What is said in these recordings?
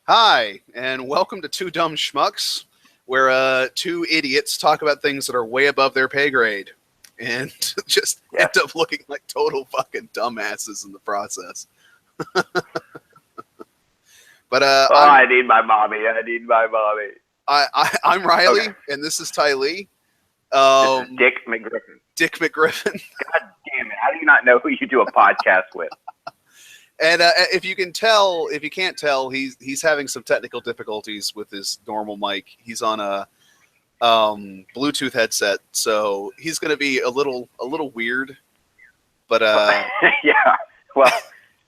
Hi, and welcome to Two Dumb Schmucks, where two idiots talk about things that are way above their pay grade and just end up looking like total fucking dumbasses in the process. But I need my mommy. I'm Riley, and this is Ty Lee. This is Dick McGriffin. Dick McGriffin. God damn it! How do you not know who you do a podcast with? And if you can't tell, he's having some technical difficulties with his normal mic. He's on a Bluetooth headset, so he's going to be a little weird. But yeah, well,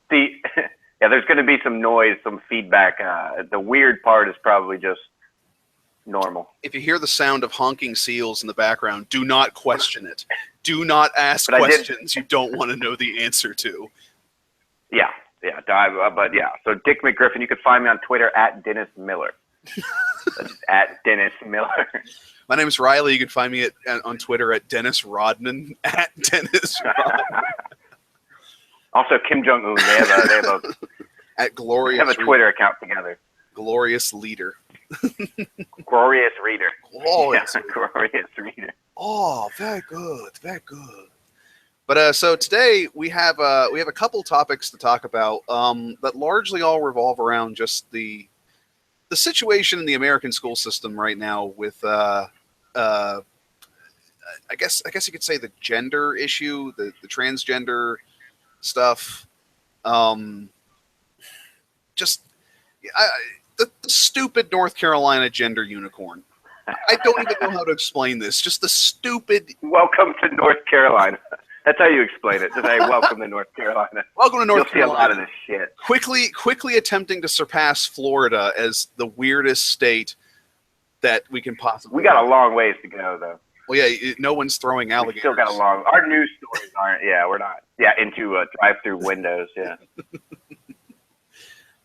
there's going to be some noise, some feedback. The weird part is probably just normal. If you hear the sound of honking seals in the background, do not question it. Do not ask questions you don't want to know the answer to. So Dick McGriffin, you can find me on Twitter at Dennis Miller. That's at Dennis Miller. My name is Riley. You can find me on Twitter at Dennis Rodman, at Dennis Rodman. Also, Kim Jong-un, they have a at Glorious. They have a Twitter account together. Glorious Leader. Glorious Reader. Glorious Reader. Oh, very good, very good. But so today we have a couple topics to talk about that largely all revolve around just the situation in the American school system right now with I guess you could say the gender issue, the transgender stuff, the stupid North Carolina gender unicorn. I don't even know how to explain this. Just the stupid. Welcome to North Carolina. That's how you explain it. Just say, welcome to North Carolina. Welcome to North Carolina. You'll see a lot of this shit. Quickly attempting to surpass Florida as the weirdest state that we can possibly. We got a long ways to go, though. Well, yeah, no one's throwing alligators. We still got a long. Our news stories aren't. Yeah, we're not. Yeah, into drive-through windows. Yeah.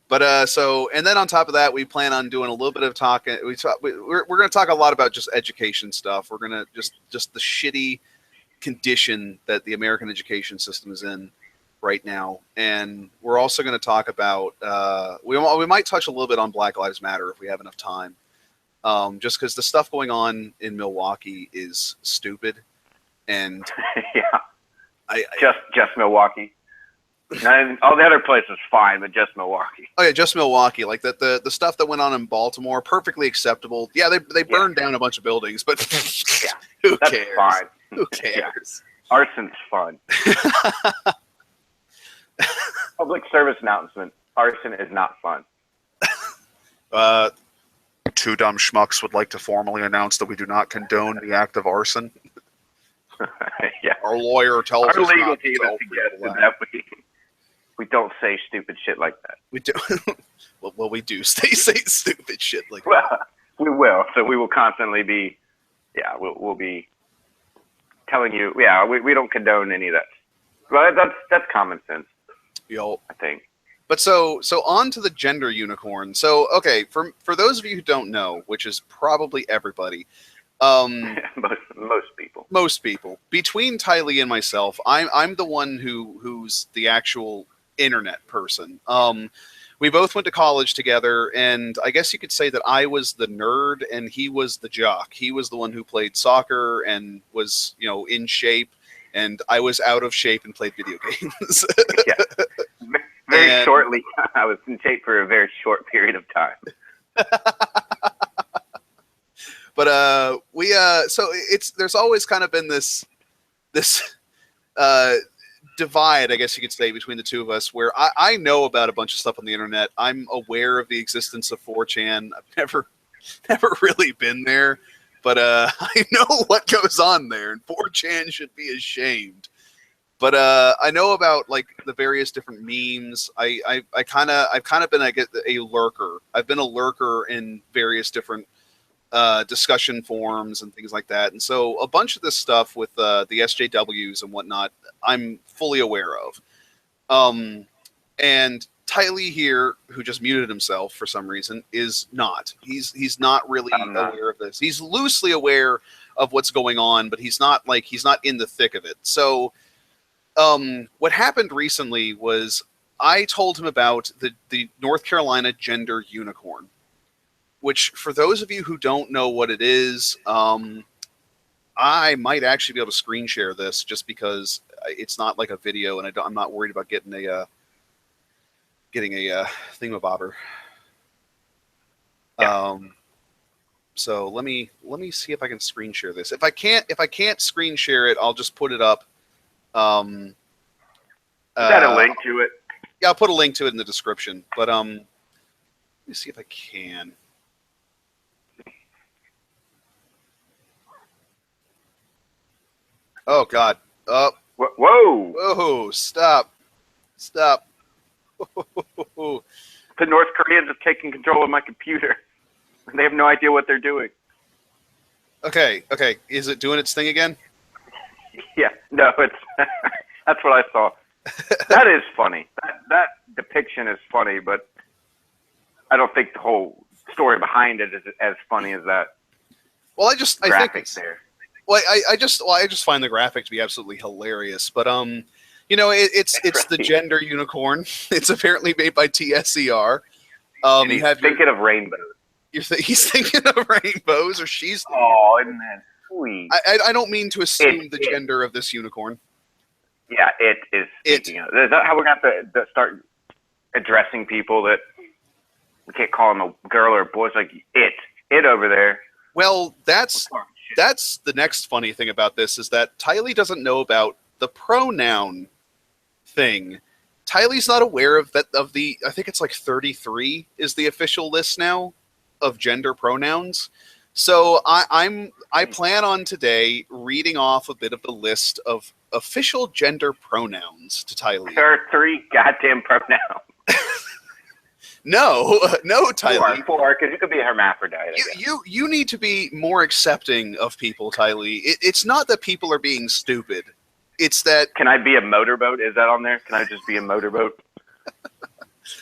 But and then on top of that, we plan on doing a little bit of talking. We're going to talk a lot about just education stuff. We're going to just the shitty condition that the American education system is in right now, and we're also going to talk about we might touch a little bit on Black Lives Matter if we have enough time, just because the stuff going on in Milwaukee is stupid, and just Milwaukee. All the other places fine, but just Milwaukee. Oh yeah, just Milwaukee. Like that, the stuff that went on in Baltimore, perfectly acceptable. Yeah, they burned down a bunch of buildings, but who that's cares? Fine. Who cares? Yeah. Arson's fun. Public service announcement. Arson is not fun. Two Dumb Schmucks would like to formally announce that we do not condone the act of arson. Yeah. Our lawyer tells us our legal not team to has suggested that we don't say stupid shit like that. We do. well, we do say stupid shit like that. Well, we will. So we will constantly be, we'll be telling you, we don't condone any of that. Well, that's common sense. I think. But so on to the gender unicorn. So okay, for those of you who don't know, which is probably everybody, most people between Ty Lee and myself, I'm the one who's the actual internet person. We both went to college together, and I guess you could say that I was the nerd and he was the jock. He was the one who played soccer and was, in shape, and I was out of shape and played video games. Very shortly. I was in shape for a very short period of time. But so there's always kind of been this divide, I guess you could say, between the two of us, where I know about a bunch of stuff on the internet. I'm aware of the existence of 4chan. I've never really been there, but I know what goes on there, and 4chan should be ashamed. But I know about like the various different memes. I've kind of been a lurker. I've been a lurker in various different discussion forums and things like that. And so a bunch of this stuff with the SJWs and whatnot, I'm fully aware of. And Ty Lee here, who just muted himself for some reason, is not. He's not really aware of this. He's loosely aware of what's going on, but he's not in the thick of it. So what happened recently was I told him about the North Carolina gender unicorn, which for those of you who don't know what it is, I might actually be able to screen share this just because it's not like a video, and I'm not worried about getting a thingamabobber. Yeah. So let me see if I can screen share this. If I can't screen share it, I'll just put it up. Is that a link to it? Yeah, I'll put a link to it in the description. But let me see if I can. Oh God! Oh, Whoa! whoa! Stop! Stop! The North Koreans have taken control of my computer. They have no idea what they're doing. Okay. Is it doing its thing again? Yeah, no, it's that's what I saw. That is funny. That depiction is funny, but I don't think the whole story behind it is as funny as that. Well, I think graphic there. Well, I just find the graphic to be absolutely hilarious. But it's right. the gender unicorn. It's apparently made by TSER. And he's thinking of rainbows. He's thinking of rainbows, or she's. Oh, isn't that sweet? I don't mean to assume the gender of this unicorn. Yeah, it is. Is that how we're going to have to start addressing people that we can't call them a girl or a boy? It's like it over there. Well, that's the next funny thing about this is that Tylee doesn't know about the pronoun thing. Tylee's not aware of that I think it's like 33 is the official list now of gender pronouns. So I plan on today reading off a bit of the list of official gender pronouns to Tylee. There are 3 goddamn pronouns. No, Tylee. 4, because you could be a hermaphrodite. You need to be more accepting of people, Tylee. It's not that people are being stupid. It's that. Can I be a motorboat? Is that on there? Can I just be a motorboat?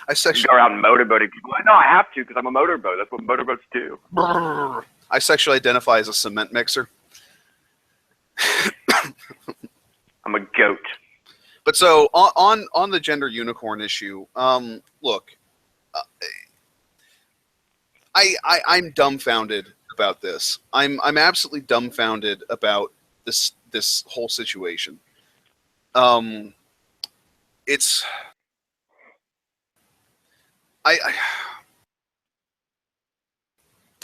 I sexually go around motorboating people. No, I have to because I'm a motorboat. That's what motorboats do. I sexually identify as a cement mixer. I'm a goat. But so on the gender unicorn issue, look, I'm dumbfounded about this. I'm absolutely dumbfounded about this whole situation. It's I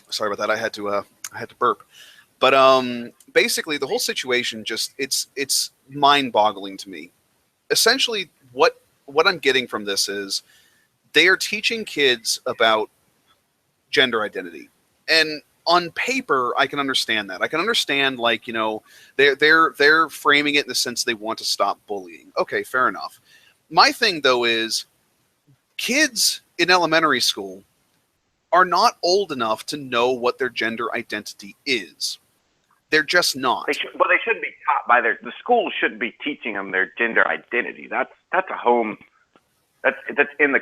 sorry about that. I had to burp. But basically the whole situation just it's mind-boggling to me. Essentially what I'm getting from this is they are teaching kids about gender identity. And on paper, I can understand that. I can understand, like, they're framing it in the sense they want to stop bullying. Okay, fair enough. My thing, though, is kids in elementary school are not old enough to know what their gender identity is. They're just not. They shouldn't be taught by the schools shouldn't be teaching them their gender identity. That's a home. That's in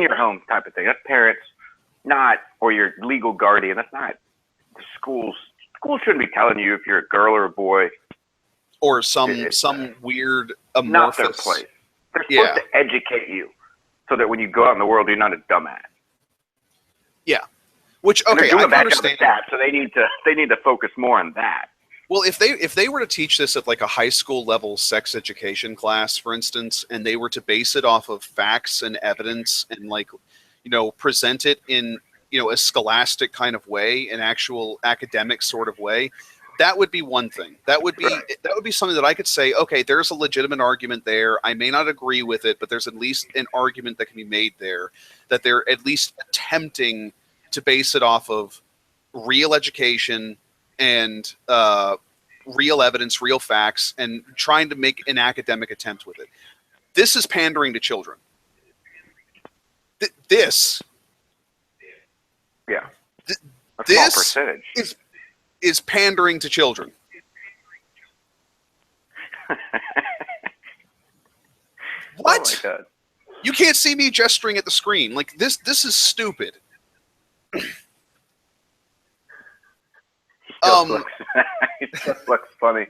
your home type of thing. That's parents, not, or your legal guardian. That's not the schools. Schools shouldn't be telling you if you're a girl or a boy. Or some weird amorphous. Not their place. They're supposed to educate you so that when you go out in the world, you're not a dumbass. Yeah. Which, okay, I can understand that, so they need to focus more on that. Well, if they were to teach this at like a high school level sex education class, for instance, and they were to base it off of facts and evidence and present it in, a scholastic kind of way, an actual academic sort of way, that would be one thing. That would be something that I could say, okay, there's a legitimate argument there. I may not agree with it, but there's at least an argument that can be made there, that they're at least attempting to base it off of real education and real evidence, real facts, and trying to make an academic attempt with it. This is pandering to children. This is pandering to children. What? Oh my God. You can't see me gesturing at the screen. Like this is stupid. It just looks funny.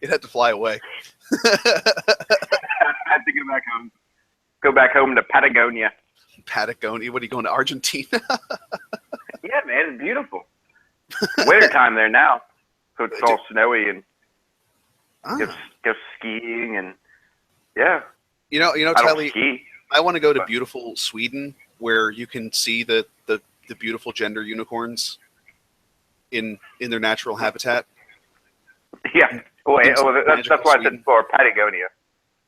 It had to fly away. I had to get back home. Go back home to Patagonia. Patagonia? What are you going to Argentina? Yeah, man, it's beautiful. Wintertime there now, so it's all snowy and go skiing and yeah. You know, I don't Tylee, ski. I want to go to beautiful Sweden where you can see the beautiful gender unicorns in their natural habitat. Yeah. Well, that's why I said for Patagonia.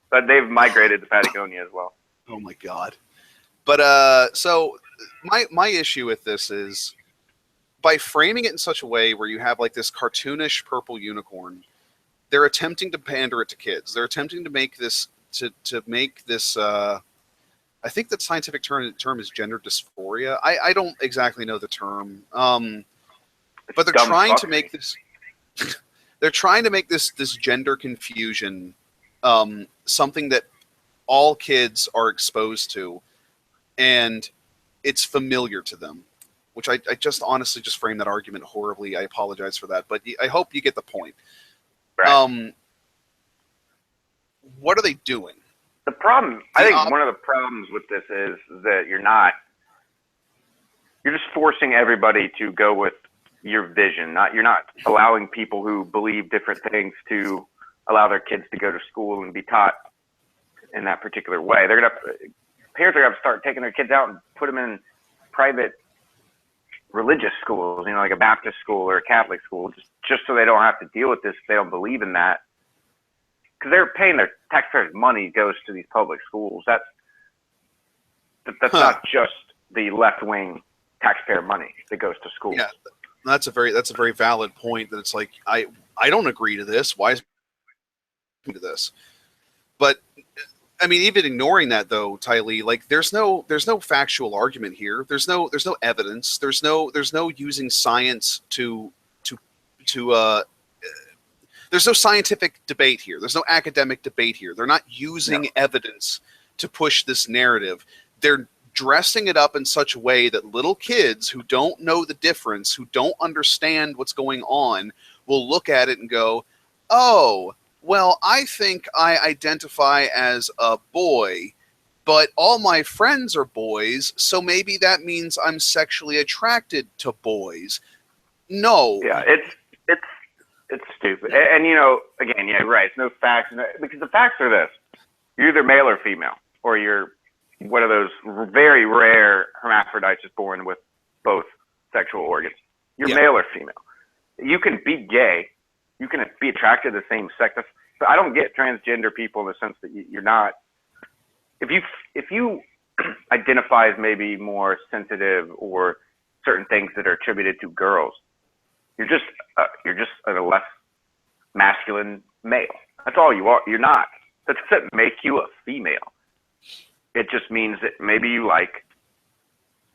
But they've migrated to Patagonia as well. Oh my God. But so my issue with this is by framing it in such a way where you have like this cartoonish purple unicorn, they're attempting to pander it to kids. They're attempting to make this to make this I think the scientific term is gender dysphoria. I don't exactly know the term. But they're trying to make this they're trying to make this gender confusion something that all kids are exposed to, and it's familiar to them, which I just honestly just framed that argument horribly. I apologize for that, but I hope you get the point. Right. What are they doing? The problem, I think one of the problems with this is that you're just forcing everybody to go with your vision. You're not allowing people who believe different things to allow their kids to go to school and be taught in that particular way. Parents are going to start taking their kids out and put them in private religious schools, like a Baptist school or a Catholic school, just so they don't have to deal with this if they don't believe in that. Because they're paying their taxpayers' money goes to these public schools. That's not just the left-wing taxpayer money that goes to schools. Yeah, that's a very valid point. That it's like I don't agree to this. Why is to this? But I mean, even ignoring that though, Tylee, like there's no factual argument here. There's no evidence. There's no using science to there's no scientific debate here. There's no academic debate here. They're not using evidence to push this narrative. They're dressing it up in such a way that little kids who don't know the difference, who don't understand what's going on, will look at it and go, oh, well, I think I identify as a boy, but all my friends are boys, so maybe that means I'm sexually attracted to boys. No. Yeah, it's stupid. And again, yeah, right. It's no facts, because the facts are this: you're either male or female, or you're one of those very rare hermaphrodites is born with both sexual organs. You're male or female. You can be gay. You can be attracted to the same sex. So I don't get transgender people in the sense that you're not. If you identify as maybe more sensitive or certain things that are attributed to girls, you're just a less masculine male. That's all you are. You're not. That doesn't make you a female. It just means that maybe you like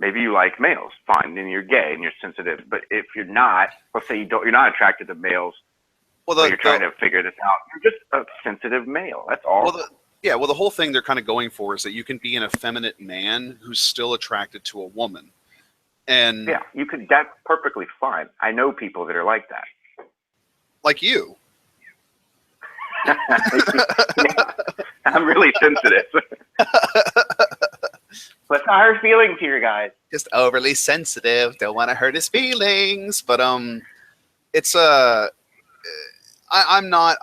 males. Fine, then you're gay and you're sensitive. But if you're not, let's say you're not attracted to males, well, you're trying to figure this out. You're just a sensitive male. That's all. Well, the whole thing they're kind of going for is that you can be an effeminate man who's still attracted to a woman. And yeah, that's perfectly fine. I know people that are like that. Like you. Yeah, I'm really sensitive. Let's not hurt feelings here, guys. Just overly sensitive. Don't want to hurt his feelings. But it's I'm not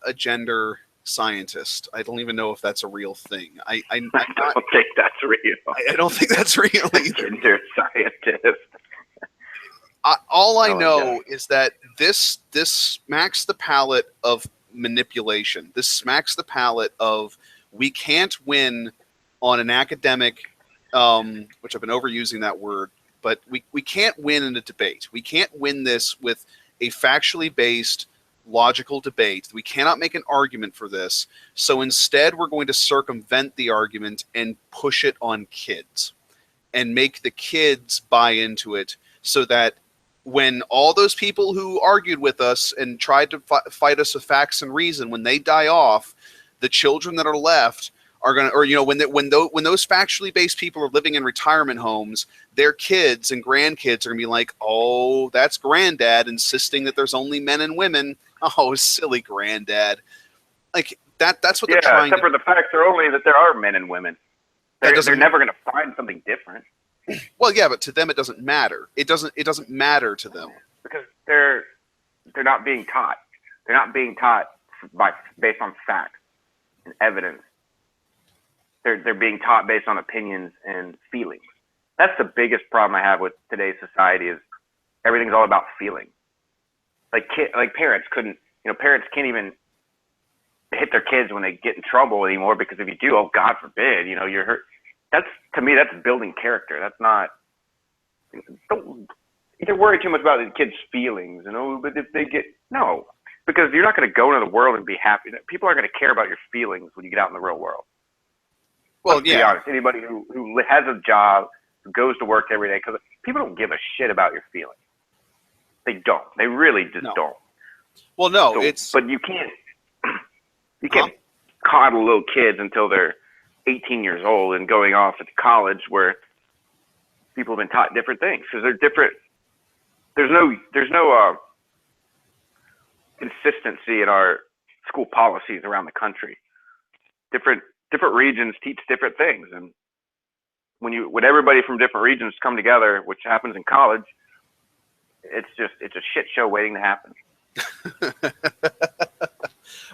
a gender scientist. I don't even know if that's a real thing. I don't think that's real. I don't think that's real either. Gender scientist. All I know is that this smacks the palate of manipulation. This smacks the palate of we can't win on an academic, which I've been overusing that word, but we can't win in a debate. We can't win this with a factually based logical debate. We cannot make an argument for this. So instead, we're going to circumvent the argument and push it on kids and make the kids buy into it so that when all those people who argued with us and tried to fight us with facts and reason, when they die off, the children that are left are going to, or, when those factually based people are living in retirement homes, their kids and grandkids are going to be like, oh, that's granddad insisting that there's only men and women. Oh, silly granddad. Like that's what they're trying except for the facts are only that there are men and women. They're never going to find something different. Well, yeah, but to them it doesn't matter. It doesn't matter to them because they're not being taught. They're not being taught based on facts and evidence. They're being taught based on opinions and feelings. That's the biggest problem I have with today's society is everything's all about feeling. Like parents parents can't even hit their kids when they get in trouble anymore because if you do, oh God forbid, you're hurt. To me, that's building character. That's not. You're worried too much about the kids' feelings, but if they no, because you're not going to go into the world and be happy. People aren't going to care about your feelings when you get out in the real world. Well, Let's be honest. Anybody who has a job, who goes to work every day, because people don't give a shit about your feelings. They don't. They really just don't. Well, no, But you can't coddle little kids until they're 18 years old and going off to college where people have been taught different things because they're different. There's no consistency in our school policies around the country. Different regions teach different things, and when everybody from different regions come together, which happens in college, it's a shit show waiting to happen.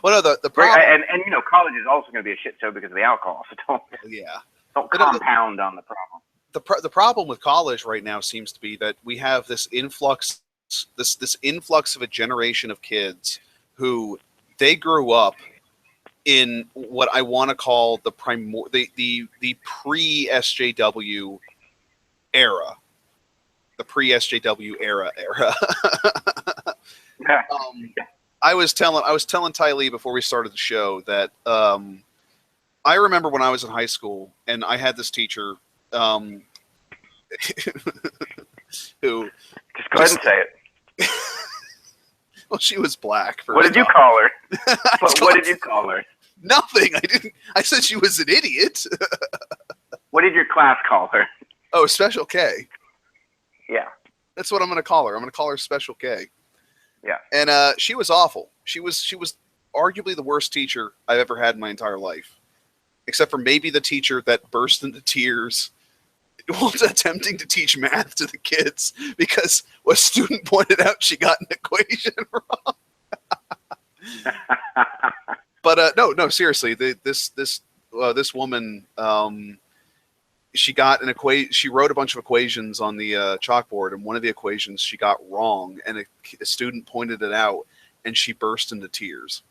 Well, no, the problem, and college is also going to be a shit show because of the alcohol. So don't compound on the problem. The problem with college right now seems to be that we have this influx of a generation of kids who they grew up in what I want to call the pre-SJW era. The pre-SJW era. I was telling Ty Lee before we started the show that I remember when I was in high school and I had this teacher who just go ahead and say it. Well, she was black. What did you call her? What did you call her? Nothing. I didn't. I said she was an idiot. What did your class call her? Oh, Special K. Yeah. That's what I'm going to call her. I'm going to call her Special K. Yeah. And she was awful. She was arguably the worst teacher I've ever had in my entire life, except for maybe the teacher that burst into tears while attempting to teach math to the kids because a student pointed out she got an equation wrong. But no, seriously, this woman, she got an equation. She wrote a bunch of equations on the chalkboard, and one of the equations she got wrong, and a student pointed it out, and she burst into tears,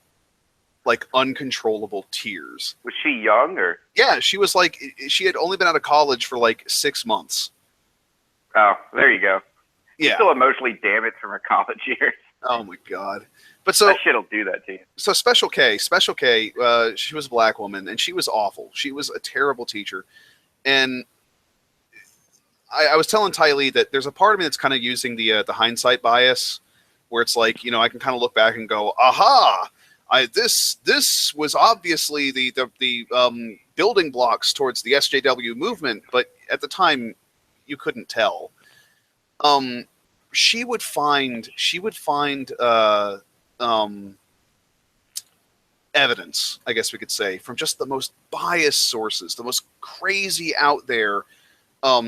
like uncontrollable tears. Was she young or? Yeah, she was like, she had only been out of college for like 6 months. Oh, there you go. Yeah, still emotionally damaged from her college years. Oh my God. But so that shit'll do that to you. So Special K, she was a black woman, and she was awful. She was a terrible teacher. And I was telling Ty Lee that there's a part of me that's kind of using the hindsight bias, where it's like, I can kind of look back and go, aha, this was obviously the building blocks towards the SJW movement, but at the time you couldn't tell. She would find evidence, I guess we could say, from just the most biased sources, the most crazy out there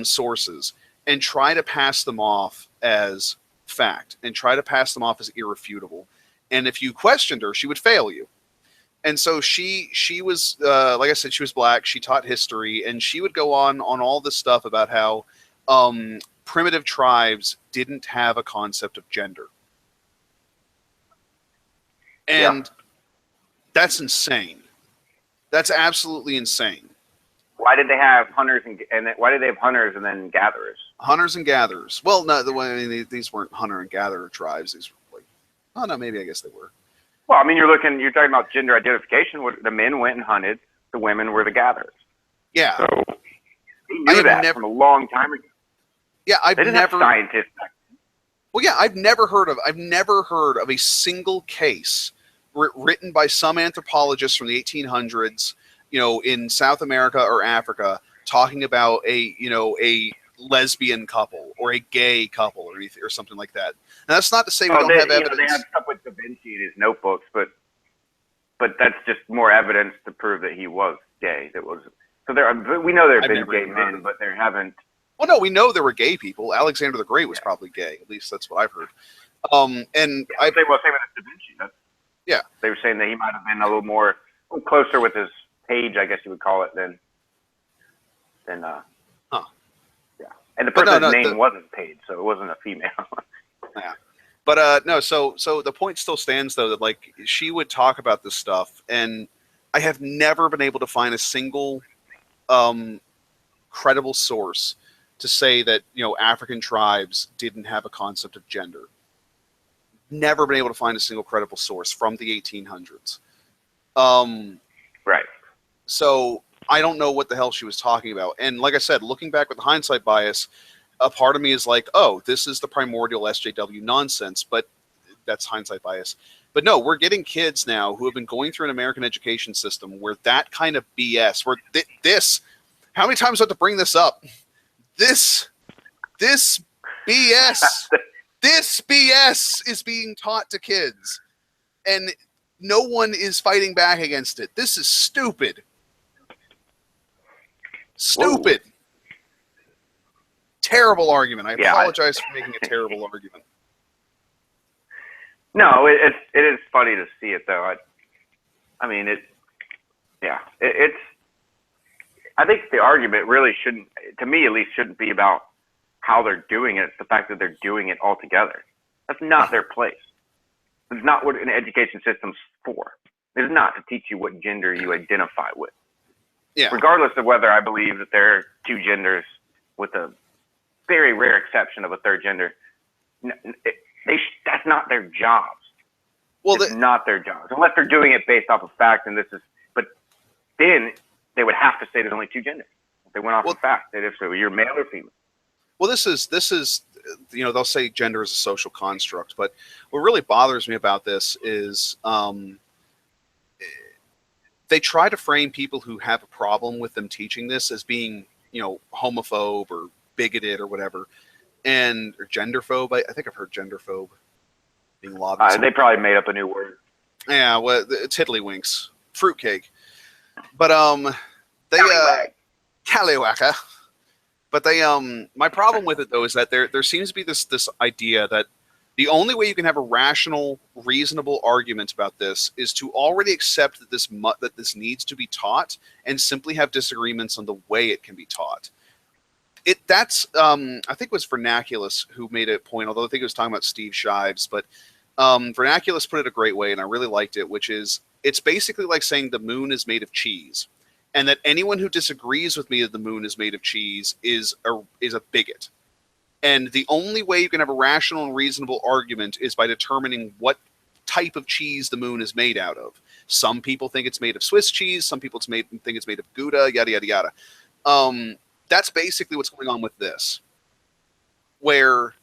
sources, and try to pass them off as fact and try to pass them off as irrefutable. And if you questioned her, she would fail you. And so she was, like I said, she was black. She taught history, and she would go on all this stuff about how primitive tribes didn't have a concept of gender. And that's insane. That's absolutely insane. Why did they have hunters and why did they have hunters and then gatherers? Hunters and gatherers. Well, no, these weren't hunter and gatherer tribes. These were like, oh no, maybe I guess they were. Well, I mean, you're talking about gender identification. The men went and hunted. The women were the gatherers. Yeah. So they knew that from a long time ago. Yeah, they didn't have scientists back then. Well, yeah, I've never heard of a single case written by some anthropologists from the 1800s, in South America or Africa, talking about a lesbian couple or a gay couple or something like that. Now, that's not to say we don't have evidence. They had stuff with Da Vinci in his notebooks, but that's just more evidence to prove that he was gay. So we know there have I've been never gay even heard men, of it. but there haven't. Well, no, we know there were gay people. Alexander the Great was probably gay. At least that's what I've heard. And Same with Da Vinci. Yeah. They were saying that he might have been a little closer with his page, I guess you would call it, than. Huh. Yeah. And the person's name wasn't Paige, so it wasn't a female. Yeah. But no, so the point still stands though that like she would talk about this stuff, and I have never been able to find a single credible source to say that, you know, African tribes didn't have a concept of gender. Never been able to find a single credible source from the 1800s. Right. So I don't know what the hell she was talking about. And like I said, looking back with the hindsight bias, a part of me is like, oh, this is the primordial SJW nonsense, but that's hindsight bias. But no, we're getting kids now who have been going through an American education system where that kind of BS, where how many times do I have to bring this up? This BS, this BS is being taught to kids, and no one is fighting back against it. This is stupid. Stupid. Whoa. Terrible argument. I apologize for making a terrible argument. No, it is funny to see it though. I think the argument really shouldn't, to me at least, shouldn't be about how they're doing it. It's the fact that they're doing it all together. That's not their place. It's not what an education system's for. It's not to teach you what gender you identify with. Yeah. Regardless of whether I believe that there are two genders, with a very rare exception of a third gender, that's not their jobs. Well, it's not their jobs, unless they're doing it based off of fact. And but then they would have to say there's only two genders. If they went off of fact, that if so, you're male or female. Well, this is, you know, they'll say gender is a social construct, but what really bothers me about this is they try to frame people who have a problem with them teaching this as being, you know, homophobe or bigoted or whatever, or genderphobe. I think I've heard genderphobe being lobbied. They probably made up a new word. Yeah, well, tiddlywinks, fruitcake, but Callywhacker. But my problem with it though is that there seems to be this idea that the only way you can have a rational, reasonable argument about this is to already accept that this needs to be taught and simply have disagreements on the way it can be taught. That's I think it was Vernaculus who made a point, although I think it was talking about Steve Shives, but Vernaculus put it a great way, and I really liked it, which is it's basically like saying the moon is made of cheese, and that anyone who disagrees with me that the moon is made of cheese is a bigot. And the only way you can have a rational and reasonable argument is by determining what type of cheese the moon is made out of. Some people think it's made of Swiss cheese. Some people think it's made of Gouda, yada, yada, yada. That's basically what's going on with this. Where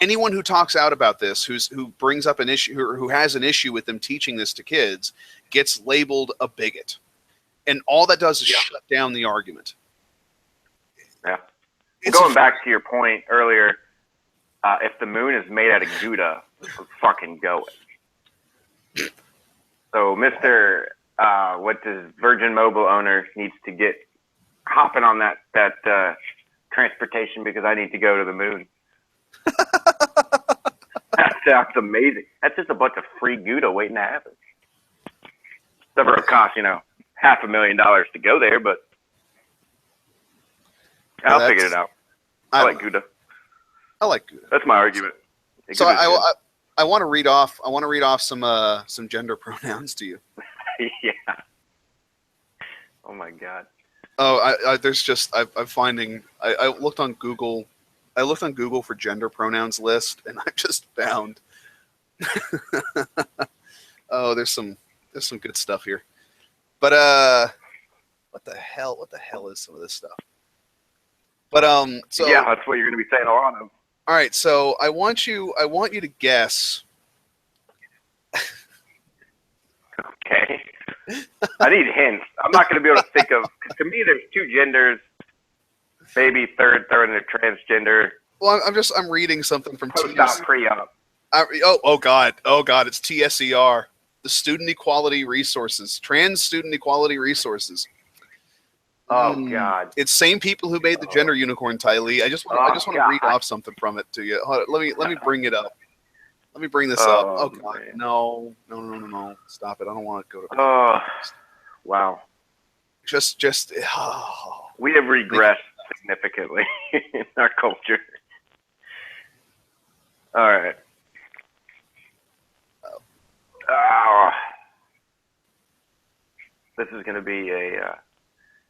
anyone who talks out about this, who brings up an issue, who has an issue with them teaching this to kids, gets labeled a bigot. And all that does is shut down the argument. Yeah. Going back to your point earlier, if the moon is made out of Gouda, fucking go it. So Mr. What does Virgin Mobile owner needs to get hopping on that transportation, because I need to go to the moon. That sounds amazing. That's just a bunch of free Gouda waiting to happen. Never cost, $500,000 to go there, but I'll figure it out. I like Gouda. I like Gouda. That's my argument. So I want to read off. I want to read off some gender pronouns to you. Yeah. Oh my God. Oh, there's just I'm finding. I looked on Google. I looked on Google for gender pronouns list, and I just found. Oh, there's some good stuff here, but what the hell? What the hell is some of this stuff? But so yeah, that's what you're going to be saying a lot of. All right, so I want you to guess. Okay. I need hints. I'm not going to be able to think of. To me, there's two genders. Maybe third in the transgender. Well, I'm reading something from Post-op, pre-op. Oh God, it's TSER, the Student Equality Resources. Trans Student Equality Resources. Oh God! It's same people who made the gender unicorn, Ty Lee. I just want to read off something from it to you. Hold on, let me bring it up. Let me bring this up. Oh God, man. no! Stop it! I don't want to go to. Oh, wow. Just. We have regressed significantly in our culture. All right. Oh. This is going to be a.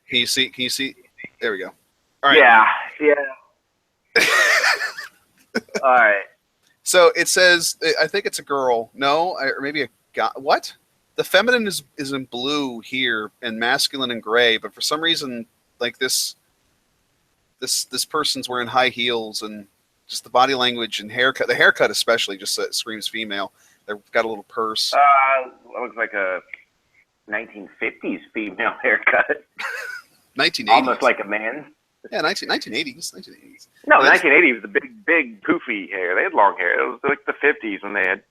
Can you see? There we go. All right. Yeah. All right. So it says, I think it's a girl. No, or maybe a guy. What? The feminine is in blue here and masculine in gray, but for some reason, like this person's wearing high heels and just the body language and haircut. The haircut especially just screams female. They've got a little purse. Looks like a 1950s female haircut. 1980s. Almost like a man. Yeah, 1980s. No, the 1980s was the big poofy hair. They had long hair. It was like the 50s when they had.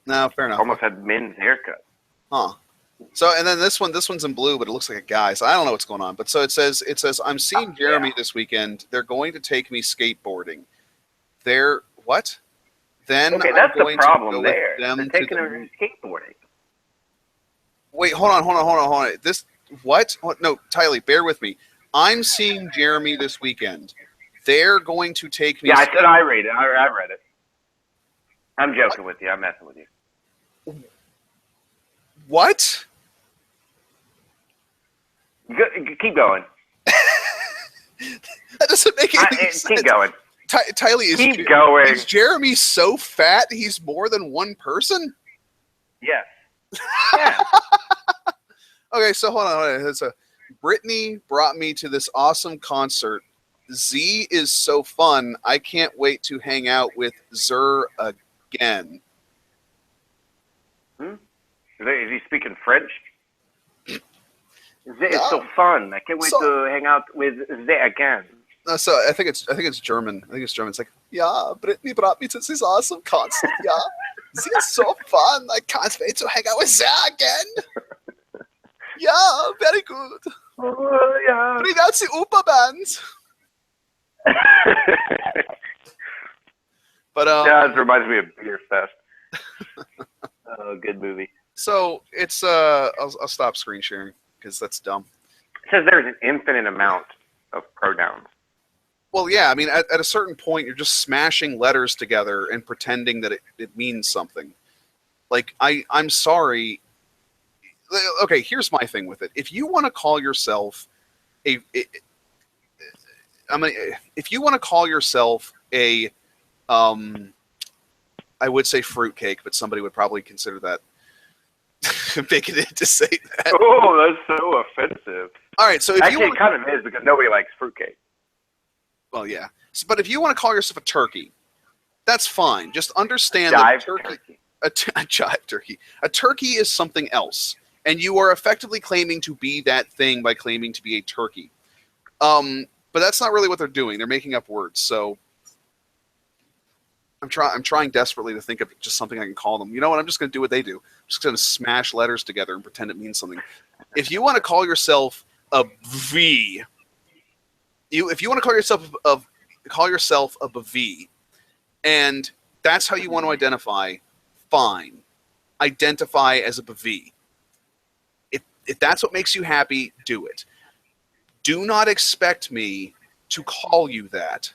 No, fair enough. Almost had men's haircut. Huh. So, and then this one's in blue, but it looks like a guy. So I don't know what's going on. But so it says, I'm seeing Jeremy this weekend. They're going to take me skateboarding. They're what? Then okay, that's the problem there. They're taking her skateboarding. Wait, hold on. This what? No, Tylee, bear with me. I'm seeing Jeremy this weekend. They're going to take me. Yeah, I said I read it. I read it. I'm joking with you. I'm messing with you. What? Keep going. That doesn't make any sense. Keep going. Tylee, keep going. Is Jeremy so fat he's more than one person? Yes. Yeah. Okay, so hold on. Brittany brought me to this awesome concert. Z is so fun. I can't wait to hang out with Zer again. Is he speaking French? Z is so fun. I can't wait to hang out with Z again. So I think it's German. It's like, yeah, Brittany brought me to this awesome concert. Yeah, Z is so fun. I can't wait to hang out with Z again. Yeah, very good. Oh, yeah. Ragazzi Upa bands. But yeah, this reminds me of Beer Fest. Oh, good movie. So it's I'll stop screen sharing because that's dumb. It says there's an infinite amount of pronouns. Well, yeah, I mean, at a certain point, you're just smashing letters together and pretending that it means something. Like, I'm sorry. Okay, here's my thing with it. If you want to call yourself if you want to call yourself a, I would say fruitcake, but somebody would probably consider that bigoted to say that. Oh, that's so offensive. All right, so if actually, it kind of is because nobody likes fruitcake. Well, yeah, but if you want to call yourself a turkey, that's fine. Just understand that a jive turkey. A turkey is something else. And you are effectively claiming to be that thing by claiming to be a turkey. But that's not really what they're doing. They're making up words. So I'm trying desperately to think of just something I can call them. You know what? I'm just going to do what they do. I'm just going to smash letters together and pretend it means something. If you want to call yourself a V, if you want to call yourself a V, and that's how you want to identify, fine. Identify as a V. If that's what makes you happy, do it. Do not expect me to call you that.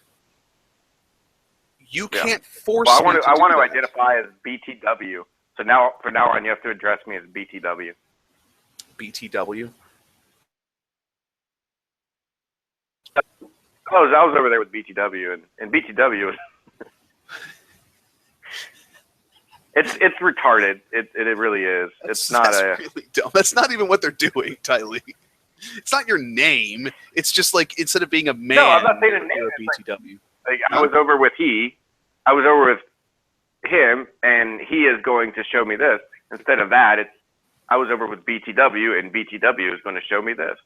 You can't force me to do that. I want to identify as BTW. So now, from now on, you have to address me as BTW. BTW? I was over there with BTW, and BTW It's retarded. It really is. It's not really dumb. That's not even what they're doing, Tylee. It's not your name. It's just like instead of being a man, no, I'm not saying a name. You're a BTW. Like I was over with him, and he is going to show me this. Instead of that, I was over with BTW, and BTW is going to show me this.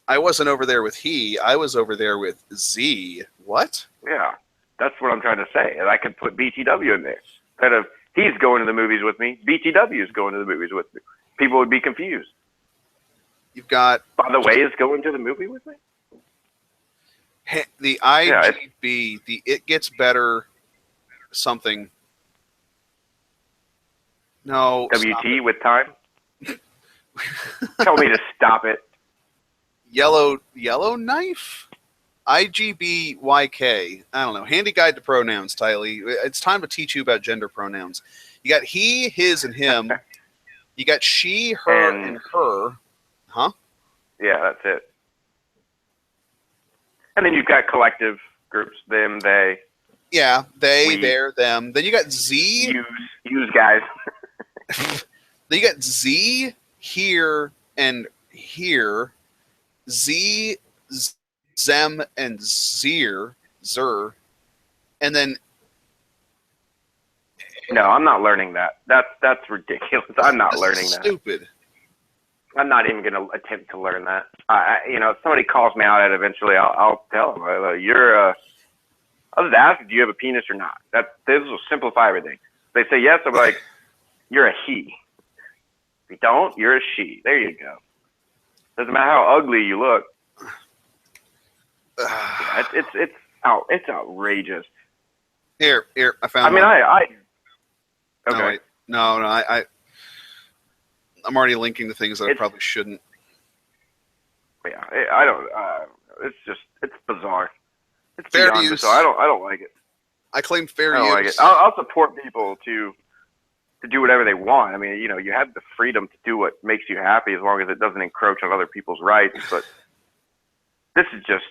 I wasn't over there with he. I was over there with Z. What? Yeah, that's what I'm trying to say. And I could put BTW in there instead of He's going to the movies with me. BTW is going to the movies with me. People would be confused. You've got, by the way, is going to the movie with me. The IGB, the It Gets Better something. No. WT with time. Tell me to stop it. Yellow Knife? IGBYK. I don't know. Handy Guide to Pronouns, Tylee. It's time to teach you about gender pronouns. You got he, his, and him. You got she, her, and her. Huh? Yeah, that's it. And then you've got collective groups, them, they. Yeah, they, their, them. Then you got Z. Use guys. Then you got Z, here, and here. Z, Zem, and Zer. And then... No, I'm not learning that. That's ridiculous. I'm not learning that. Stupid. I'm not even going to attempt to learn that. If somebody calls me out, eventually I'll tell them, you're I'll just ask, do you have a penis or not? This will simplify everything. If they say yes, I'm like, you're a he. If you don't, you're a she. There you go. Doesn't matter how ugly you look. It's outrageous. Here, I found. Okay. I'm already linking to things that I probably shouldn't. Yeah, I don't. It's bizarre. It's fair beyond use. bizarre. I don't like it. I claim fair use. I don't like it. I'll support people to do whatever they want. I mean, you have the freedom to do what makes you happy as long as it doesn't encroach on other people's rights. But this is just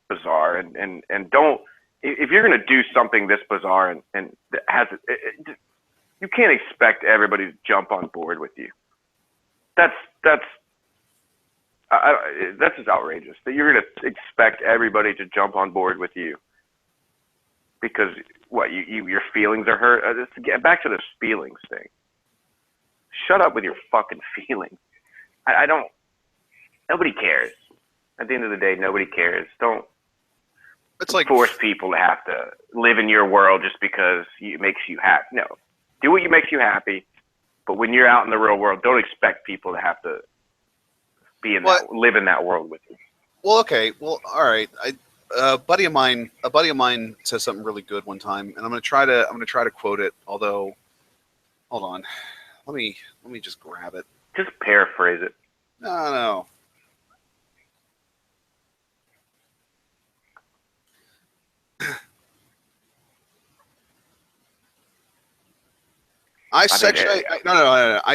bizarre, and don't. If you're going to do something this bizarre and has you can't expect everybody to jump on board with you. That's just outrageous that you're going to expect everybody to jump on board with you because your feelings are hurt. Let's get back to this feelings thing. Shut up with your fucking feelings. I don't. Nobody cares. At the end of the day, nobody cares. Don't. It's like force people to have to live in your world just because it makes you happy. No, do what makes you happy. But when you're out in the real world, don't expect people to have to be live in that world with you. Well, okay. Well, all right. A buddy of mine said something really good one time, and I'm gonna try to quote it. Although, hold on, let me just grab it. Just paraphrase it. No. I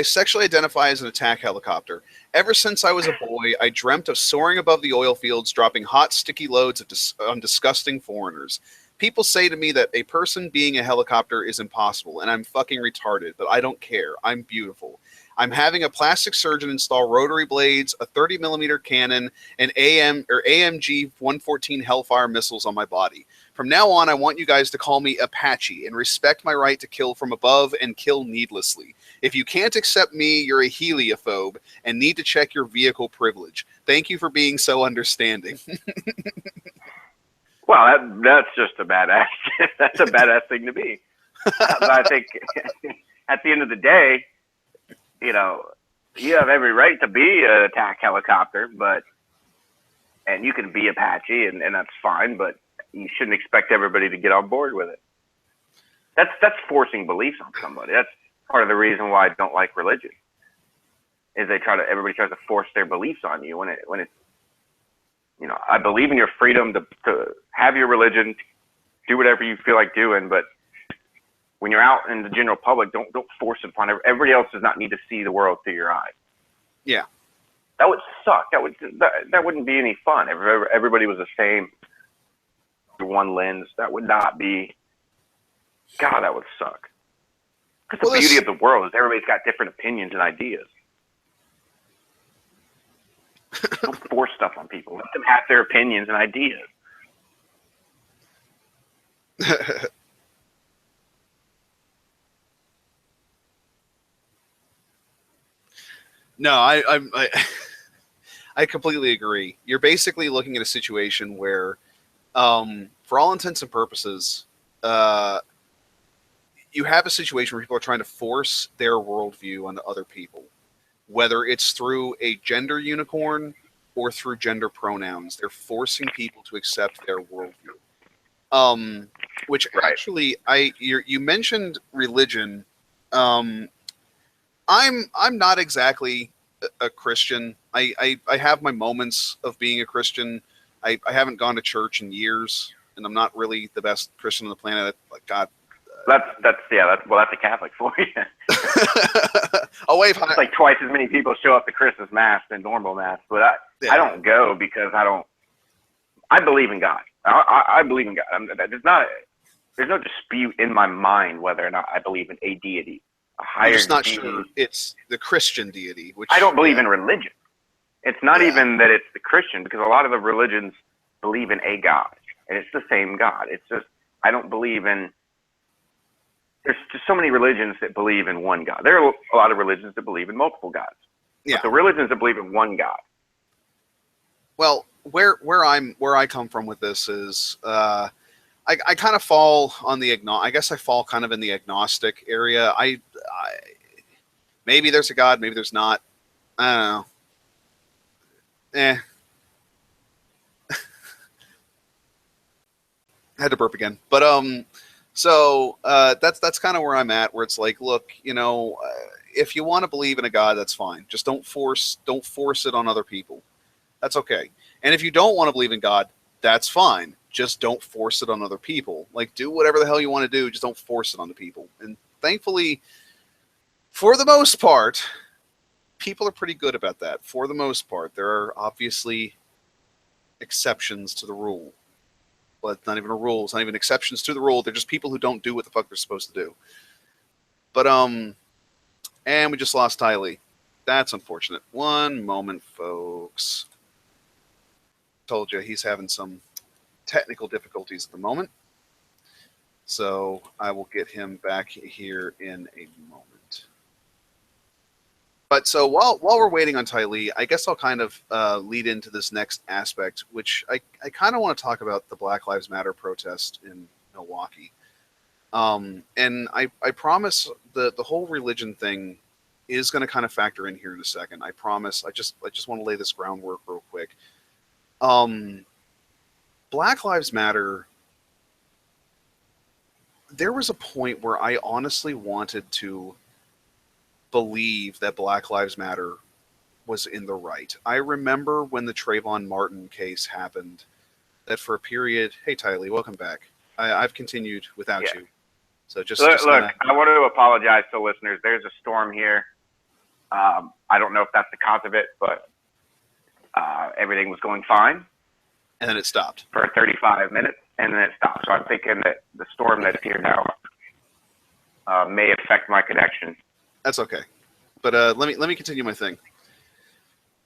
sexually identify as an attack helicopter. Ever since I was a boy, I dreamt of soaring above the oil fields, dropping hot, sticky loads on disgusting foreigners. People say to me that a person being a helicopter is impossible, and I'm fucking retarded, but I don't care. I'm beautiful. I'm having a plastic surgeon install rotary blades, a 30mm cannon, and AMG 114 Hellfire missiles on my body. From now on, I want you guys to call me Apache and respect my right to kill from above and kill needlessly. If you can't accept me, you're a heliophobe and need to check your vehicle privilege. Thank you for being so understanding. Well, that's just a badass. That's a badass thing to be. I think at the end of the day, you have every right to be an attack helicopter, and you can be Apache, and that's fine, but you shouldn't expect everybody to get on board with it. That's forcing beliefs on somebody. That's part of the reason why I don't like religion. Is everybody tries to force their beliefs on you when it's I believe in your freedom to have your religion, do whatever you feel like doing, but when you're out in the general public, don't force it upon everybody else. Does not need to see the world through your eyes. Yeah, that would suck. That wouldn't be any fun. If everybody was the same, one lens, that would not be. God, that would suck. Because the beauty of the world is everybody's got different opinions and ideas. Don't force stuff on people. Let them have their opinions and ideas. No, I completely agree. You're basically looking at a situation where, for all intents and purposes, you have a situation where people are trying to force their worldview onto other people, whether it's through a gender unicorn or through gender pronouns. They're forcing people to accept their worldview. Which Right. actually, you mentioned religion. I'm not exactly a Christian. I have my moments of being a Christian. I haven't gone to church in years, and I'm not really the best Christian on the planet. Like God. That's a Catholic for you. Oh wait, it's like twice as many people show up to Christmas mass than normal mass, but I don't go because I believe in God. I believe in God. There's no dispute in my mind whether or not I believe in a deity, a higher. You're just not deity. sure it's the Christian deity, which I don't believe in religion. It's not even that it's the Christian, because a lot of the religions believe in a God, and it's the same God. It's just I don't believe in. There's just so many religions that believe in one God. There are a lot of religions that believe in multiple gods. Yeah. But the religions that believe in one God. Well, where I come from with this is I kind of fall on the I guess I fall kind of in the agnostic area. I maybe there's a God, maybe there's not. I don't know. I had to burp again, but so that's kind of where I'm at. Where it's like, look, if you want to believe in a God, that's fine. Just don't force it on other people. That's okay. And if you don't want to believe in God, that's fine. Just don't force it on other people. Like, do whatever the hell you want to do. Just don't force it on the people. And thankfully, for the most part, people are pretty good about that. For the most part, there are obviously exceptions to the rule. But not even a rule. It's not even exceptions to the rule. They're just people who don't do what the fuck they're supposed to do. But, and we just lost Ty Lee. That's unfortunate. One moment, folks. Told you he's having some technical difficulties at the moment. So I will get him back here in a moment. But so while we're waiting on Ty Lee, I guess I'll kind of lead into this next aspect, which I kind of want to talk about the Black Lives Matter protest in Milwaukee. And I promise the whole religion thing is going to kind of factor in here in a second. I promise. I just want to lay this groundwork real quick. Black Lives Matter. There was a point where I honestly wanted to believe that Black Lives Matter was in the right. I remember when the Trayvon Martin case happened, that for a period, hey Tylee, welcome back. I've continued without you. So look, I want to apologize to listeners. There's a storm here. I don't know if that's the cause of it, but everything was going fine. And then it stopped. For 35 minutes, and then it stopped. So I'm thinking that the storm that's here now may affect my connection. That's okay. But let me continue my thing.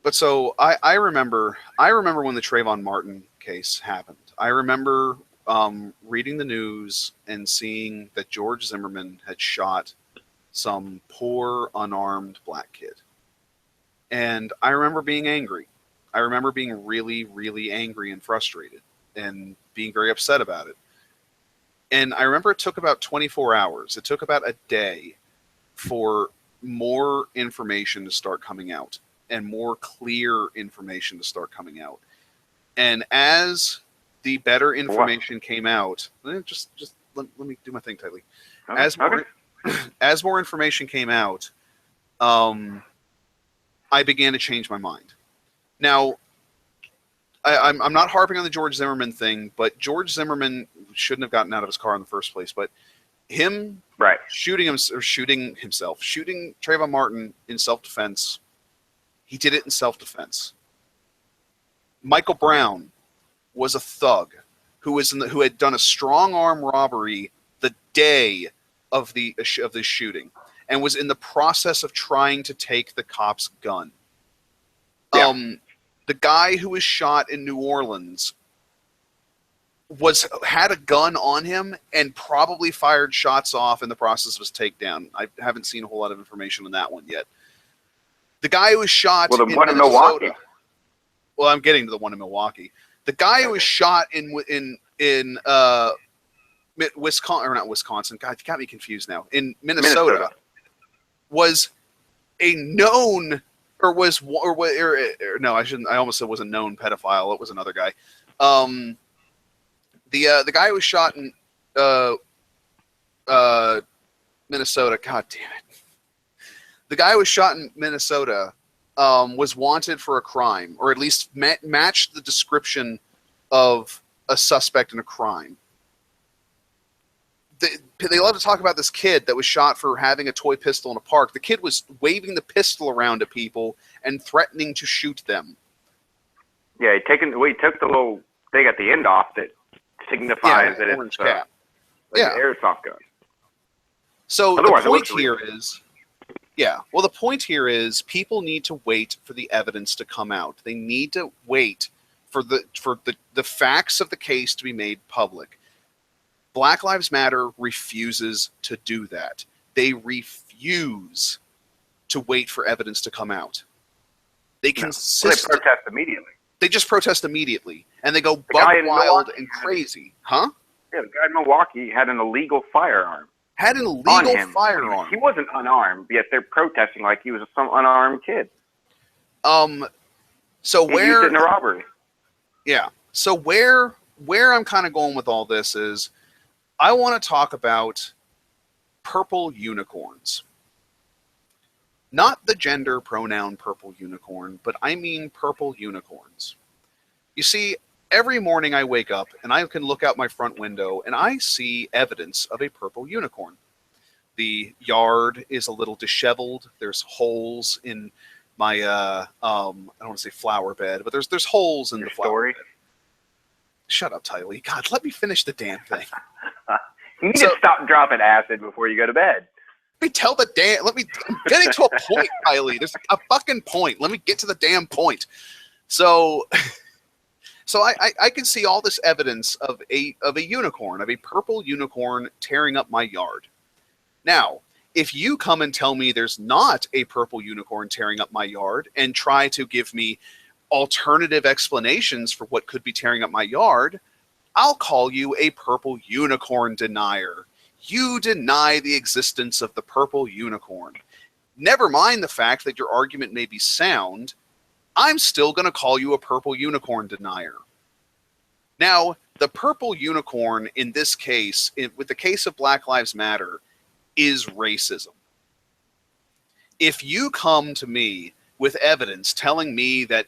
But so I remember when the Trayvon Martin case happened. I remember reading the news and seeing that George Zimmerman had shot some poor unarmed black kid. And I remember being angry. I remember being really, really angry and frustrated and being very upset about it. And I remember it took about 24 hours. It took about a day for more information to start coming out and more clear information to start coming out. And as the better information came out, just let me do my thing tightly. As more information came out, I began to change my mind. Now, I'm not harping on the George Zimmerman thing, but George Zimmerman shouldn't have gotten out of his car in the first place. But him shooting Trayvon Martin in self-defense, he did it in self-defense. Michael Brown was a thug who had done a strong arm robbery the day of the shooting and was in the process of trying to take the cop's gun. Yeah. The guy who was shot in New Orleans had a gun on him and probably fired shots off in the process of his takedown. I haven't seen a whole lot of information on that one yet. The guy who was shot in Milwaukee. Well, I'm getting to the one in Milwaukee. The guy who was shot in Wisconsin, or not Wisconsin, God, you got me confused now. In Minnesota. Was a known, or no, I shouldn't. I almost said was a known pedophile. It was another guy. The guy who was shot in Minnesota. God damn it! The guy who was shot in Minnesota was wanted for a crime, or at least matched the description of a suspect in a crime. They love to talk about this kid that was shot for having a toy pistol in a park. The kid was waving the pistol around at people and threatening to shoot them. Yeah, he took the little thing at the end off that signifies that it's like an airsoft gun. So the point here is, the point here is people need to wait for the evidence to come out. They need to wait for the facts of the case to be made public. Black Lives Matter refuses to do that. They refuse to wait for evidence to come out. They protest immediately. They just protest immediately, and they go buck wild and crazy. Huh? Yeah, the guy in Milwaukee had an illegal firearm. Had an illegal firearm. He wasn't unarmed, yet they're protesting like he was some unarmed kid. So he used it in a robbery. Yeah. So where I'm kind of going with all this is, I want to talk about purple unicorns. Not the gender pronoun purple unicorn, but I mean purple unicorns. You see, every morning I wake up and I can look out my front window and I see evidence of a purple unicorn. The yard is a little disheveled. There's holes in my I don't want to say flower bed, but there's holes in the flower bed. Shut up, Tylee. God, let me finish the damn thing. You need to stop dropping acid before you go to bed. I'm getting to a point, Tylee. There's a fucking point. Let me get to the damn point. So I can see all this evidence of a unicorn, of a purple unicorn tearing up my yard. Now, if you come and tell me there's not a purple unicorn tearing up my yard and try to give me alternative explanations for what could be tearing up my yard, I'll call you a purple unicorn denier. You deny the existence of the purple unicorn. Never mind the fact that your argument may be sound, I'm still going to call you a purple unicorn denier. Now, the purple unicorn in this case, with the case of Black Lives Matter, is racism. If you come to me with evidence telling me that,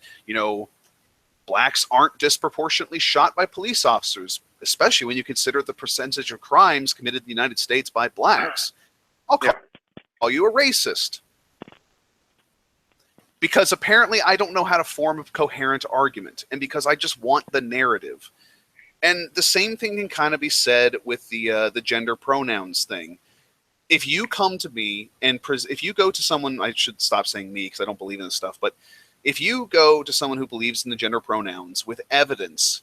blacks aren't disproportionately shot by police officers, especially when you consider the percentage of crimes committed in the United States by blacks, I'll call you a racist. Because apparently I don't know how to form a coherent argument, and because I just want the narrative. And the same thing can kind of be said with the gender pronouns thing. If you come to me and if you go to someone, I should stop saying me because I don't believe in this stuff, but if you go to someone who believes in the gender pronouns with evidence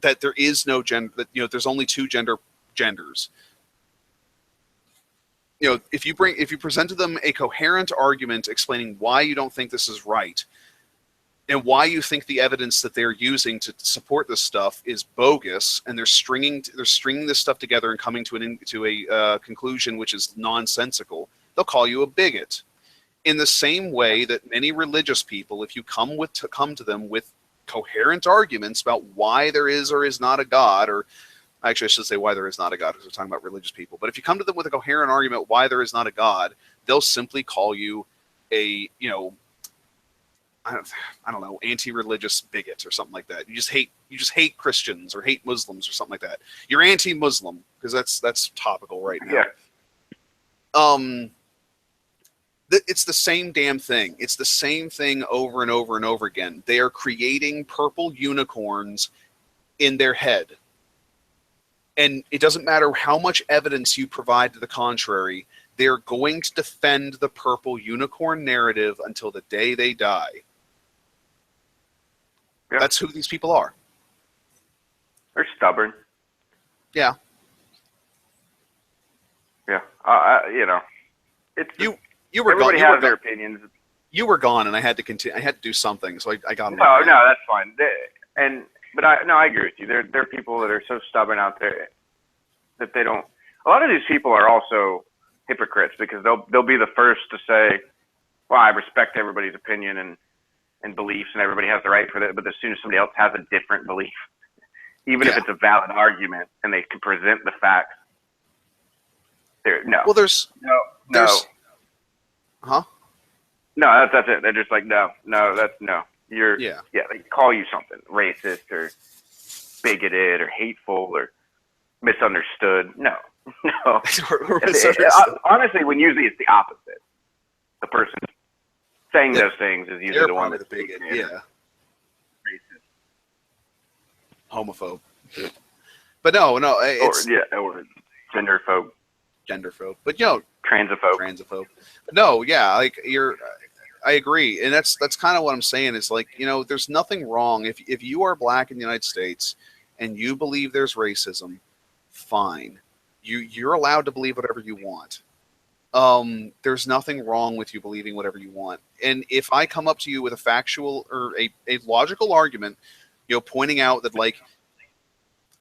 that there is no gender, that there's only two genders, if you present to them a coherent argument explaining why you don't think this is right and why you think the evidence that they're using to support this stuff is bogus, and they're stringing this stuff together and coming to a conclusion which is nonsensical, they'll call you a bigot. In the same way that many religious people, if you come to them with coherent arguments about why there is or is not a God, or actually I should say why there is not a God because we're talking about religious people, but if you come to them with a coherent argument why there is not a God, they'll simply call you a, I don't know, anti-religious bigot or something like that. You just hate Christians or hate Muslims or something like that. You're anti-Muslim because that's topical right now. Yeah. It's the same damn thing. It's the same thing over and over and over again. They are creating purple unicorns in their head. And it doesn't matter how much evidence you provide to the contrary, they're going to defend the purple unicorn narrative until the day they die. Yeah. That's who these people are. They're stubborn. Yeah. Yeah. It's you were everybody gone. has their opinions. You were gone, and I had to continue. I had to do something, so I got. No, that's fine. But I agree with you. There are people that are so stubborn out there. that they don't. A lot of these people are also hypocrites because they'll be the first to say, "Well, I respect everybody's opinion and beliefs, and everybody has the right for that." But as soon as somebody else has a different belief, even if it's a valid argument and they can present the facts, no. Well, there's huh? No, that's it. They're just like, no, that's no. You're yeah. They call you something racist or bigoted or hateful or misunderstood. No. or misunderstood. Honestly, when usually it's the opposite. The person saying those things is usually the one that's the bigot. Racist. Homophobe. But no, it's or genderphobe. But transphobe. But no, yeah, like I agree, and that's kind of what I'm saying. Is like, there's nothing wrong if you are black in the United States and you believe there's racism, fine. You're allowed to believe whatever you want. There's nothing wrong with you believing whatever you want. And if I come up to you with a factual or a logical argument, pointing out that like,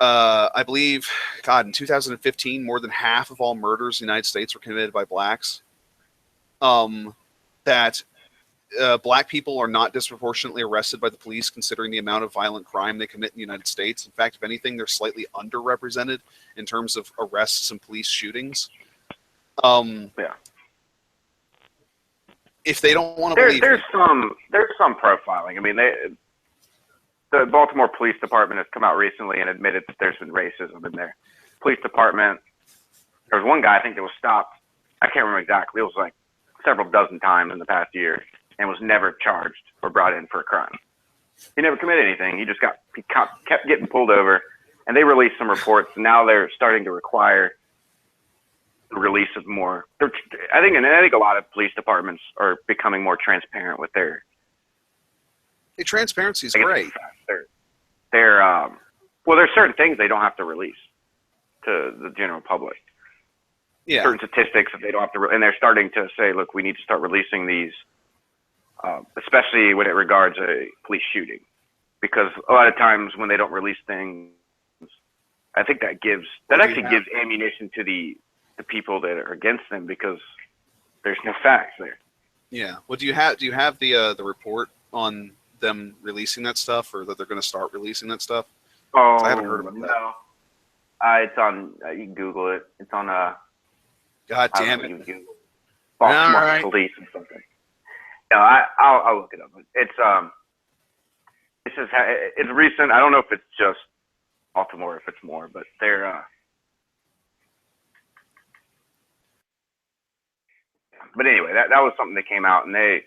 I believe, God, in 2015, more than half of all murders in the United States were committed by blacks. That black people are not disproportionately arrested by the police considering the amount of violent crime they commit in the United States. In fact, if anything, they're slightly underrepresented in terms of arrests and police shootings. If they don't want to believe there's some profiling. I mean, the Baltimore Police Department has come out recently and admitted that there's been racism in their police department. There was one guy, I think, that was stopped. I can't remember exactly. It was like several dozen times in the past year and was never charged or brought in for a crime. He never committed anything. He just kept getting pulled over, and they released some reports. And now they're starting to require the release of more. I think a lot of police departments are becoming more transparent with their. Transparency is great. Well, there's certain things they don't have to release to the general public. Yeah. Certain statistics that they don't have to, and they're starting to say, look, we need to start releasing these, especially when it regards a police shooting, because a lot of times when they don't release things, I think that gives ammunition to the people that are against them because there's no facts there. Yeah. Well, do you have the report on them releasing that stuff, or that they're going to start releasing that stuff? Oh, I haven't heard about that. No. It's on. You can Google it. It's on. God damn it. Baltimore Police or something. No, I'll look it up. It's it's recent. I don't know if it's just Baltimore, if it's more, but they're. But anyway, that was something that came out, and they've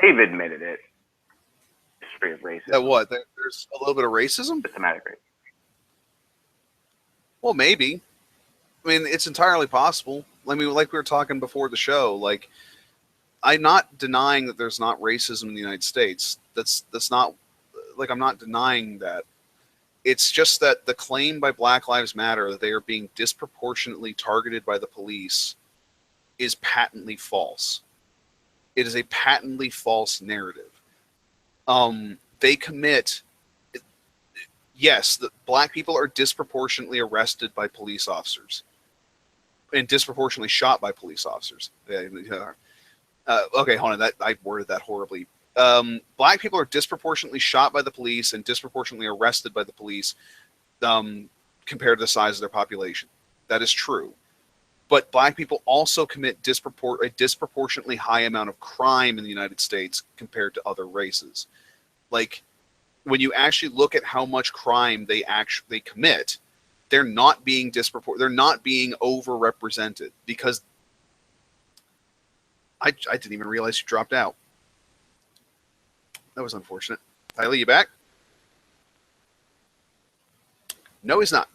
admitted it. History of racism. That what? There's a little bit of racism? Systematic racism. Well, maybe. I mean, it's entirely possible. I mean, like we were talking before the show, like, I'm not denying that there's not racism in the United States. That's not, like, I'm not denying that. It's just that the claim by Black Lives Matter that they are being disproportionately targeted by the police is patently false. It is a patently false narrative. They commit, yes, the black people are disproportionately arrested by police officers and disproportionately shot by police officers. Okay, hold on, I worded that horribly. Black people are disproportionately shot by the police and disproportionately arrested by the police compared to the size of their population. That is true. But black people also commit a disproportionately high amount of crime in the United States compared to other races. Like, when you actually look at how much crime they commit, they're not being they're not being overrepresented, because I didn't even realize you dropped out. That was unfortunate. Tyler, you back? No, he's not.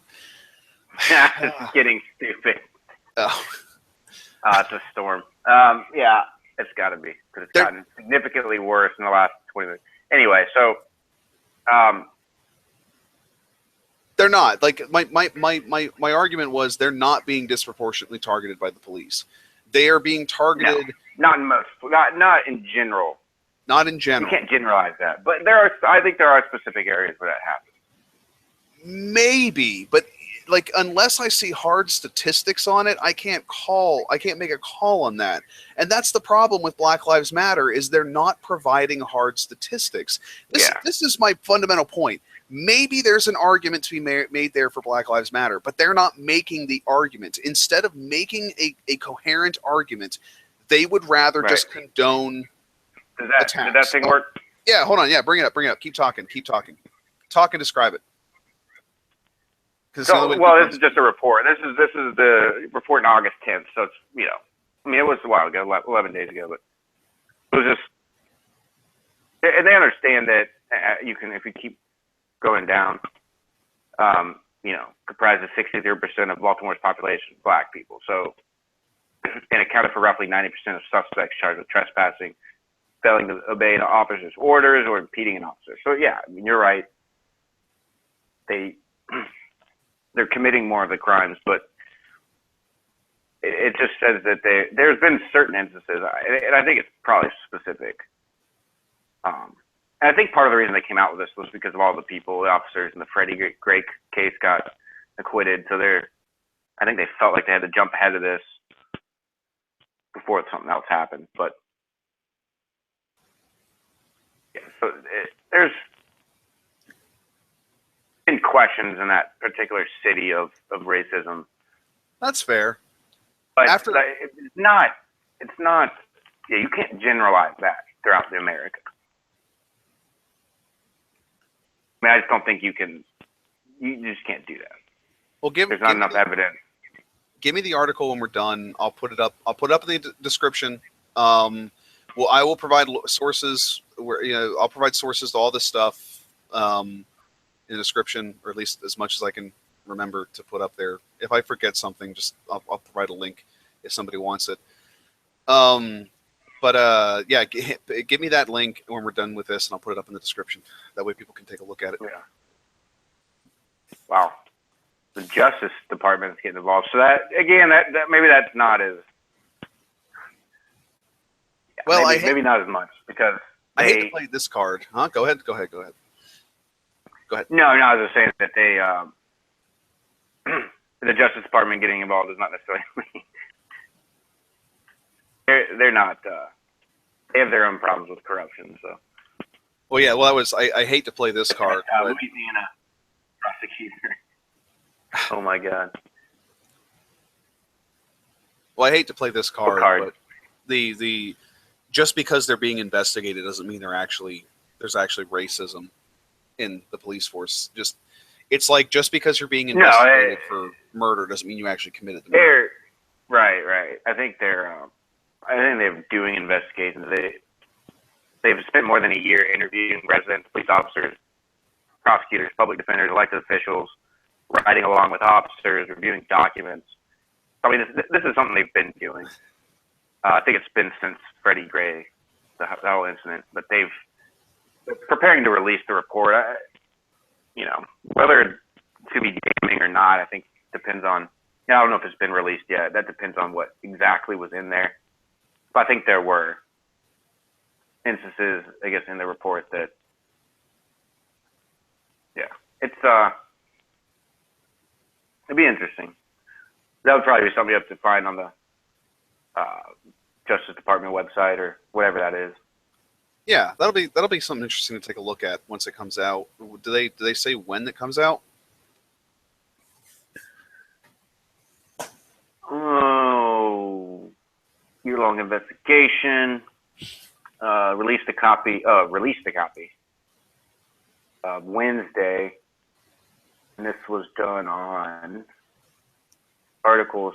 It's getting stupid. Oh. It's a storm. Yeah, it's got to be, because it's gotten significantly worse in the last 20 minutes. Anyway, so they're not. Like, my argument was they're not being disproportionately targeted by the police. They are being targeted. No, not in general. Not in general. You can't generalize that, but I think there are specific areas where that happens. Maybe, but like, unless I see hard statistics on it, I can't make a call on that. And that's the problem with Black Lives Matter, is they're not providing hard statistics. This is my fundamental point. Maybe there's an argument to be made there for Black Lives Matter, but they're not making the argument. Instead of making a coherent argument, they would rather just condone attacks. Did that thing work? Yeah, hold on. Yeah, bring it up. Keep talking. Talk and describe it. So, well, this is just a report. This is the report in August 10th. So it's, you know, I mean, it was a while ago, 11 days ago, but it was just, and they understand that you can, if you keep going down, you know, comprises 63% of Baltimore's population, black people. So, and accounted for roughly 90% of suspects charged with trespassing, failing to obey an officer's orders, or impeding an officer. So, yeah, I mean, you're right. They're committing more of the crimes, but it just says that there's been certain instances, and I think it's probably specific. And I think part of the reason they came out with this was because of all the officers in the Freddie Gray case got acquitted. So I think they felt like they had to jump ahead of this before something else happened. But yeah, so there's been questions in that particular city of racism. That's fair. But it's not, yeah, you can't generalize that throughout America. I mean, I just don't think you just can't do that. Well, there's not enough evidence. Give me the article when we're done. I'll put it up in the description. Well, I will provide sources where, you know, I'll provide sources to all this stuff, in the description, or at least as much as I can remember to put up there. If I forget something, I'll provide a link if somebody wants it. But yeah, give me that link when we're done with this, and I'll put it up in the description. That way people can take a look at it. Yeah. Wow. The Justice Department is getting involved. So that, again, that maybe that's not as, well, maybe not as much, because I hate to play this card. Huh? Go ahead. No, I was just saying that the Justice Department getting involved is not necessarily. they're not. They have their own problems with corruption. So. Well, yeah. Well, I hate to play this card. Louisiana prosecutor. Oh my God. Well, I hate to play this card, but the just because they're being investigated doesn't mean there's actually racism in the police force. It's like, just because you're being investigated for murder doesn't mean you actually committed the murder. Right. I think they're doing investigations. They've spent more than a year interviewing residents, police officers, prosecutors, public defenders, elected officials, riding along with officers, reviewing documents. I mean, this is something they've been doing. I think it's been since Freddie Gray, the whole incident. But they're preparing to release the report. You know, whether to be damning or not, I think depends on. I don't know if it's been released yet. That depends on what exactly was in there. But I think there were instances, I guess, in the report that, yeah, it'd be interesting. That would probably be something you have to find on the Justice Department website or whatever that is. Yeah, that'll be something interesting to take a look at once it comes out. Do they say when it comes out? Oh, year-long investigation. Released a copy Wednesday, and this was done on articles.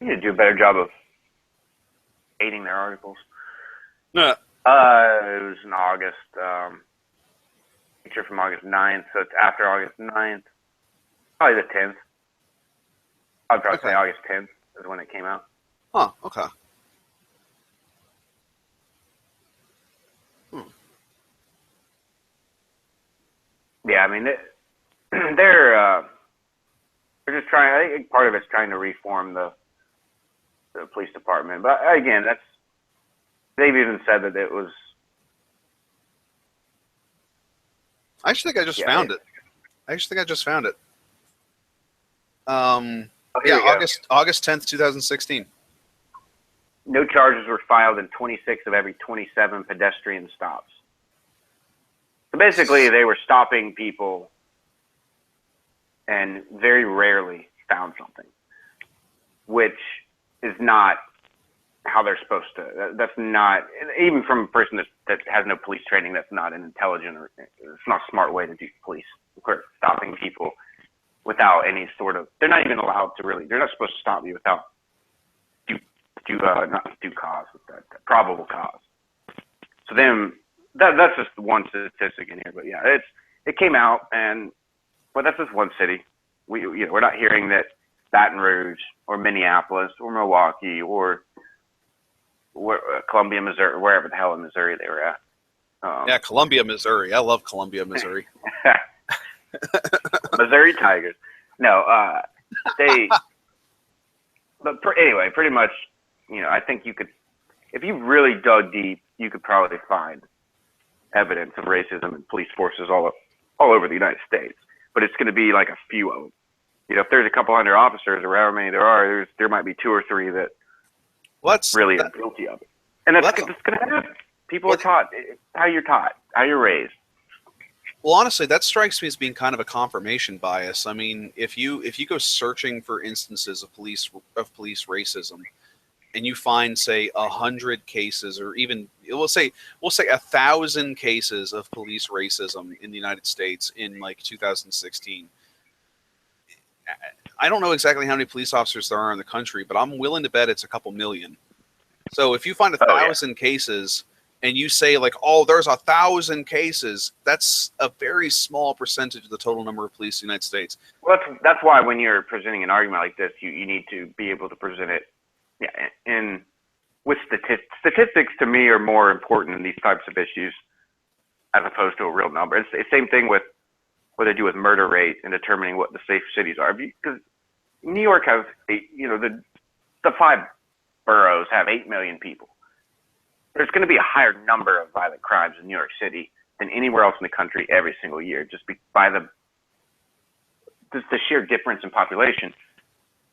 You need to do a better job of aiding their articles. No. It was in August. Picture from August 9th, so it's after August 9th. Probably the 10th. I'd probably say August 10th is when it came out. Huh, okay. Yeah, I mean, they're just trying. I think part of it's trying to reform the police department. But again, they've even said that it was. I actually think I just found it. Oh, here Yeah, we go. August 10th, 2016. No charges were filed in 26 of every 27 pedestrian stops. So basically, they were stopping people and very rarely found something, which is not how they're supposed to. That's not, even from a person that has no police training, that's not an intelligent or it's not a smart way to do police. Stopping people without any sort of, they're not even allowed to really, they're not supposed to stop you without not due cause, probable cause. So then that's just one statistic in here, but yeah, it came out, but that's just one city. We're not hearing that Baton Rouge or Minneapolis or Milwaukee or Columbia, Missouri, wherever the hell in Missouri they were at. Yeah, Columbia, Missouri. I love Columbia, Missouri. Missouri Tigers. No, anyway, pretty much, I think you could, if you really dug deep, you could probably find evidence of racism in police forces all over the United States. But it's going to be like a few of them. If there's a couple hundred officers or however many there are, there might be two or three that really are guilty of it. And that's going to happen. People are taught how you're raised. Well, honestly, that strikes me as being kind of a confirmation bias. I mean, if you go searching for instances of police racism, and you find, say, 100 cases, or even we'll say 1,000 cases of police racism in the United States in like 2016. I don't know exactly how many police officers there are in the country, but I'm willing to bet it's a couple million. So if you find 1,000 cases and you say like, oh, there's 1,000 cases, that's a very small percentage of the total number of police in the United States. Well, that's why when you're presenting an argument like this, you need to be able to present it with statistics. Statistics to me are more important in these types of issues as opposed to a real number. It's the same thing with what they do with murder rate and determining what the safe cities are. Because New York has, the 5 boroughs have 8 million people. There's going to be a higher number of violent crimes in New York City than anywhere else in the country every single year, just by the sheer difference in population.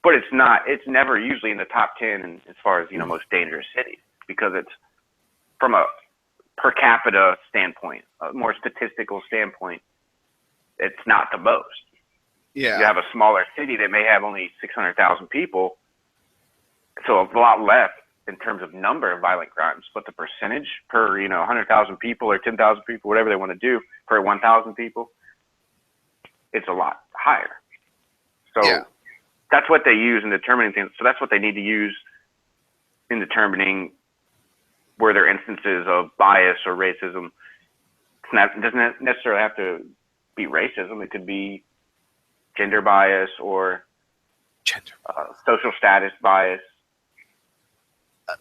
But it's never usually in the top 10 as far as, most dangerous cities, because it's from a per capita standpoint, a more statistical standpoint, it's not the most. Yeah. You have a smaller city that may have only 600,000 people, so a lot less in terms of number of violent crimes, but the percentage per, 100,000 people or 10,000 people, whatever they want to do, per 1,000 people, it's a lot higher. So that's what they use in determining things. So that's what they need to use in determining where there are instances of bias or racism. It doesn't necessarily have to be racism. It could be gender bias or social status bias.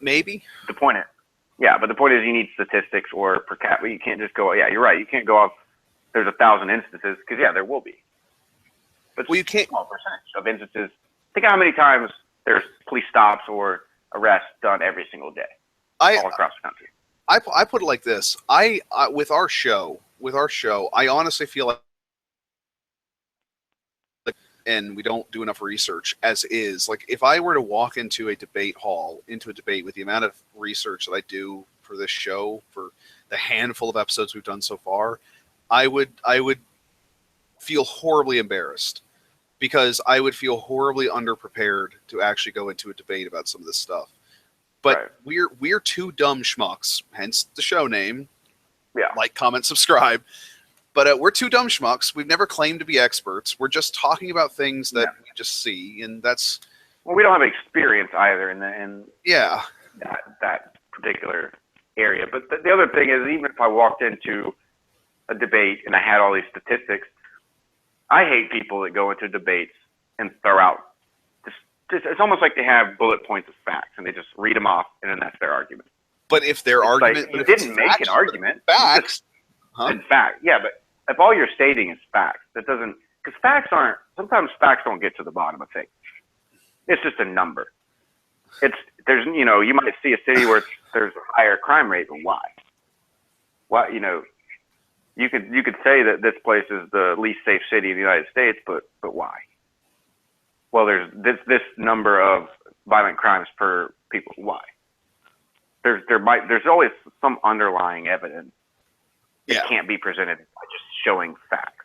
Maybe. But the point is you need statistics or per capita. You can't just go, you're right. You can't go off, there's 1,000 instances, because there will be. But you can't. A small percentage of instances. Think how many times there's police stops or arrests done every single day all across the country. I put it like this. With our show, I honestly feel like, and we don't do enough research as is. Like, if I were to walk into a debate with the amount of research that I do for this show, for the handful of episodes we've done so far, I would feel horribly embarrassed, because I would feel horribly underprepared to actually go into a debate about some of this stuff. But we're two dumb schmucks, hence the show name. Yeah. Like, comment, subscribe. But we're two dumb schmucks. We've never claimed to be experts. We're just talking about things that we just see, and that's. Well, we don't have experience either in that particular area. But the other thing is, even if I walked into a debate and I had all these statistics, I hate people that go into debates and throw out just it's almost like they have bullet points of facts and they just read them off, and then that's their argument. But if their argument, you didn't make an argument, facts, in fact, but if all you're stating is facts, that doesn't, because sometimes facts don't get to the bottom of things. It's just a number. You might see a city where there's a higher crime rate, but why? Why, you could say that this place is the least safe city in the United States, but why? well, there's this number of violent crimes per people. Why? There's always some underlying evidence that can't be presented by just showing facts.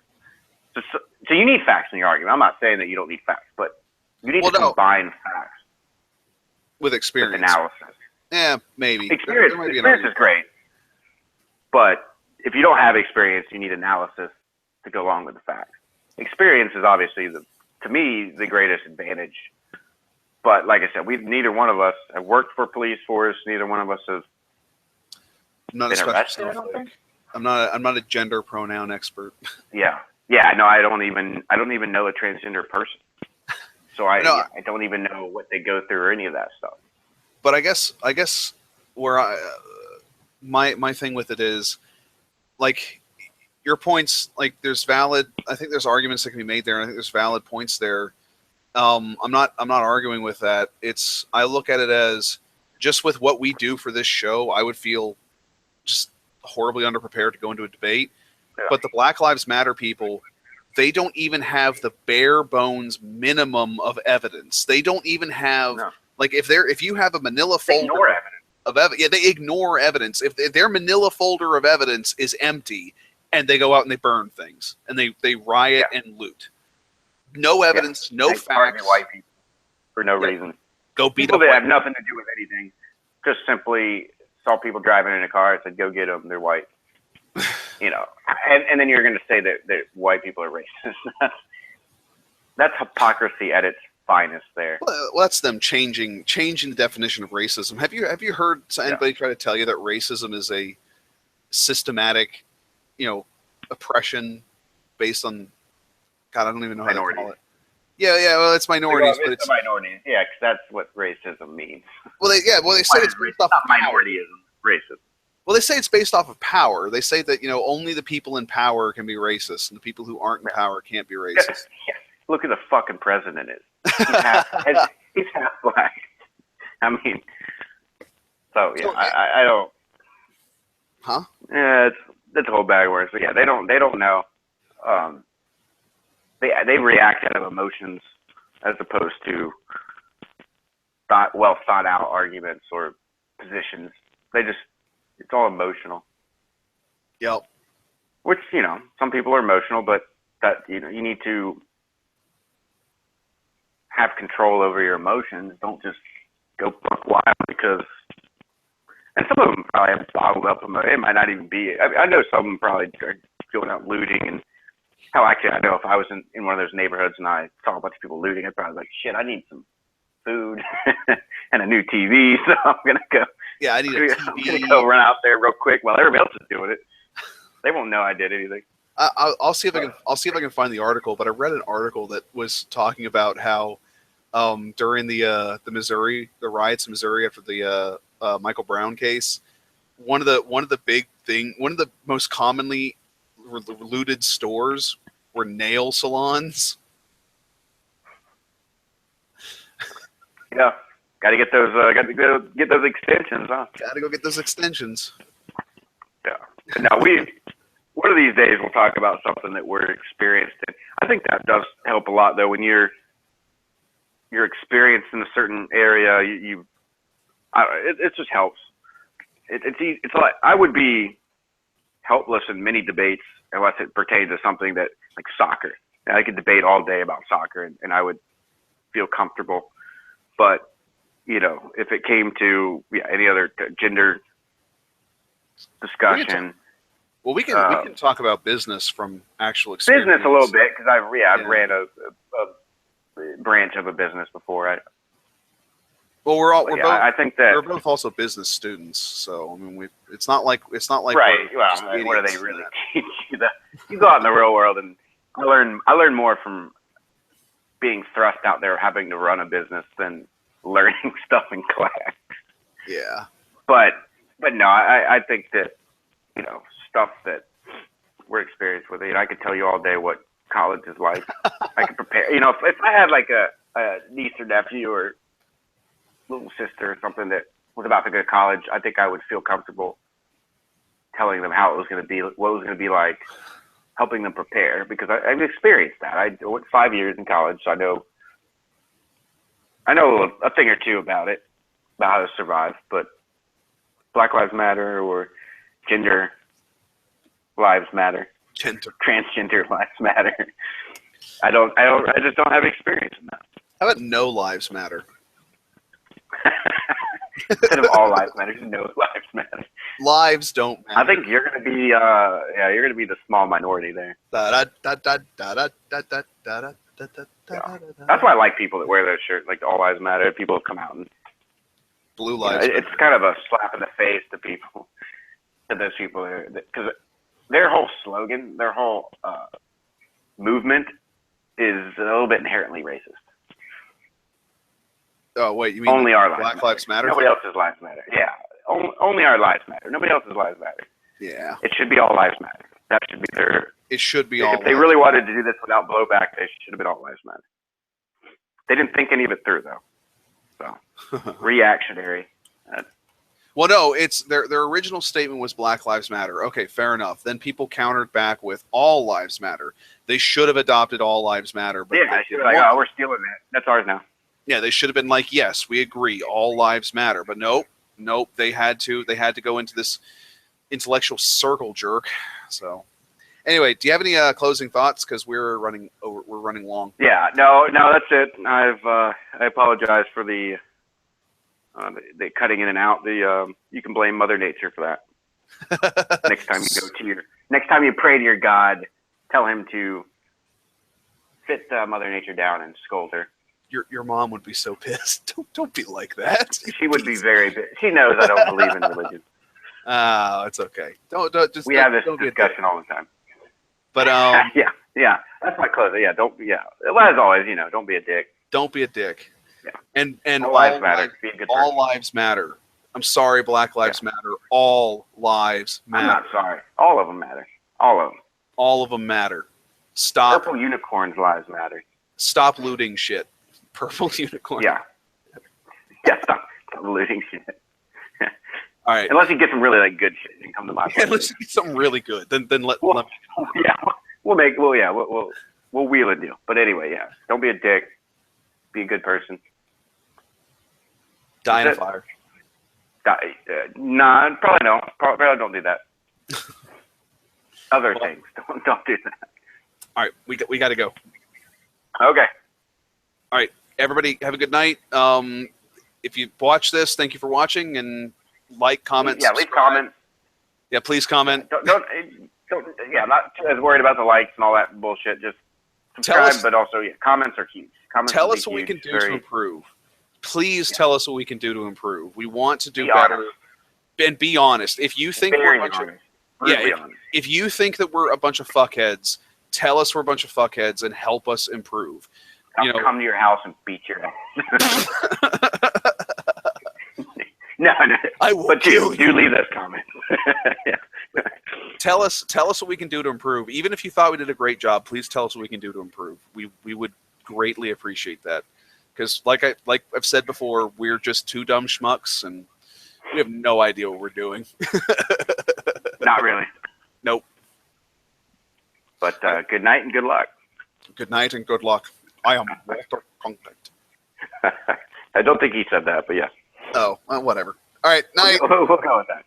So you need facts in your argument. I'm not saying that you don't need facts, but you need to combine facts with experience, with analysis. Yeah, maybe. Experience is great, but if you don't have experience, you need analysis to go along with the facts. Experience is obviously, to me, the greatest advantage. But like I said, neither one of us have worked for police force. Neither one of us have been arrested. I don't think. I'm not a gender pronoun expert. Yeah. No, I don't even know a transgender person. So I don't even know what they go through or any of that stuff. But I guess where my thing with it is, like, your points, like, there's valid. I think there's arguments that can be made there, and I think there's valid points there. I'm not arguing with that. I look at it as, just with what we do for this show, I would feel just horribly underprepared to go into a debate. Yeah. But the Black Lives Matter people, they don't even have the bare bones minimum of evidence. They don't even have like, if you have a manila folder of evidence, they ignore evidence. If their manila folder of evidence is empty, and they go out and they burn things, and they riot and loot. No evidence, no facts. Target white people for no reason. Go beat people up that have nothing to do with anything. Just simply saw people driving in a car and said, "Go get them. They're white." And then you're going to say that white people are racist. That's hypocrisy at its finest. There. Well, that's them changing the definition of racism. Have you heard anybody try to tell you that racism is a systematic, oppression based on, God, I don't even know how to call it. Yeah. Well, it's minorities, but it's minorities. Yeah, because that's what racism means. Well, they say it's based off of minorityism, racism. Well, they say it's based off of power. They say that only the people in power can be racist, and the people who aren't in power can't be racist. Yeah. Look who the fucking president is. He's half black. I mean, so yeah, I don't. Huh? Yeah, it's a whole bag of words. But yeah, they don't know. They react out of emotions as opposed to well thought out arguments or positions. It's all emotional. Yep. Which, some people are emotional, but that, you need to have control over your emotions. Don't just go buck wild because, and some of them probably have bottled up emotions. It might not even be, I know some of them probably are going out looting, and I know if I was in one of those neighborhoods and I saw a bunch of people looting, I'd probably be like, shit, I need some food and a new TV, so I'm going to go. Yeah, I need a TV. I'm going to go run out there real quick while everybody else is doing it. They won't know I did anything. I'll see if I can find the article, but I read an article that was talking about how during the riots in Missouri after the Michael Brown case, one of the most commonly looted stores were nail salons. Yeah, got to get those. Got to get those extensions, huh? Got to go get those extensions. Yeah. Now one of these days we'll talk about something that we're experienced in. I think that does help a lot, though, when you're experienced in a certain area. It just helps. It's like I would be helpless in many debates unless it pertained to something that, like soccer. And I could debate all day about soccer, and I would feel comfortable. But if it came to any other gender discussion, we can talk about business from actual experience. Business a little bit, because I've ran a branch of a business before. I think that we're both also business students, so I mean, it's not like right. Well, what do they really teach you? You go out in the real world, and I learn more from being thrust out there, having to run a business, than learning stuff in class. Yeah. But no, I think that stuff that we're experienced with it. I could tell you all day what college is like. I could prepare. If I had like a niece or nephew or little sister or something that was about to go to college, I think I would feel comfortable telling them how it was going to be, what it was going to be like, helping them prepare, because I've experienced that. I went 5 years in college, so I know I know a thing or two about it, about how to survive, but Black Lives Matter or gender lives matter, transgender lives matter. I just don't have experience in that. How about no lives matter? Instead of all lives matter, no lives matter. Lives don't matter. I think you're gonna be, you're gonna be the small minority there. Yeah. That's why I like people that wear those shirts, like all lives matter. People have come out and blue lives. It's kind of a slap in the face to people, to those people, because their whole slogan, their whole movement is a little bit inherently racist. Oh wait, you mean only our Black Lives Matter? Nobody else's lives matter. Yeah, only our lives matter. Nobody else's lives matter. Yeah, it should be all lives matter. That should be their. It should be all. If they really wanted to do this without blowback, they should have been all lives matter. They didn't think any of it through though. So reactionary. Well, no, it's their original statement was Black Lives Matter. Okay, fair enough. Then people countered back with all lives matter. They should have adopted all lives matter. But yeah, they like, oh, we're stealing that. That's ours now. Yeah, they should have been like, yes, we agree, all lives matter. But nope. They had to go into this intellectual circle jerk. So, anyway, do you have any closing thoughts? Because we're running long. Yeah, no, that's it. I apologize for the cutting in and out. You can blame Mother Nature for that. Next time you pray to your God, tell him to sit Mother Nature down and scold her. Your mom would be so pissed. Don't be like that. She would be very. She knows I don't believe in religion. It's okay. We have this discussion all the time. But yeah, that's my closing. Yeah, as always, don't be a dick. Don't be a dick. Yeah. And all lives matter. Be a good all lives matter. I'm sorry, Black Lives Matter. All lives matter. I'm not sorry. All of them matter. All of them. All of them matter. Stop. Purple unicorns' lives matter. Stop looting shit. Purple unicorn. Yeah, stop looting shit. All right. Unless you get some really good shit, you can come to my place. Unless you get something really good, then let me. Yeah, we'll wheel and deal. But anyway, don't be a dick. Be a good person. Die in a fire. Nah, probably no. Probably don't do that. Other things. Don't do that. All right, we got to go. Okay. All right, everybody, have a good night. If you watch this, thank you for watching, and like, comment, leave comments. Yeah, please comment. Don't not as worried about the likes and all that bullshit. Just subscribe, but also comments are huge. Comments tell us what we can do to improve. Please tell us what we can do to improve. We want to do better. Honest. And be honest. If you think we're a bunch of, if you think that we're a bunch of fuckheads, tell us we're a bunch of fuckheads and help us improve. I'll come to your house and beat your ass. No. I will. But do leave those comments. Tell us what we can do to improve. Even if you thought we did a great job, please tell us what we can do to improve. We would greatly appreciate that. Because like I've said before, we're just two dumb schmucks and we have no idea what we're doing. Not really. Nope. But good night and good luck. Good night and good luck. I am Walter Contact. I don't think he said that, but yeah. Oh, well, whatever. All right, night. We'll go with that.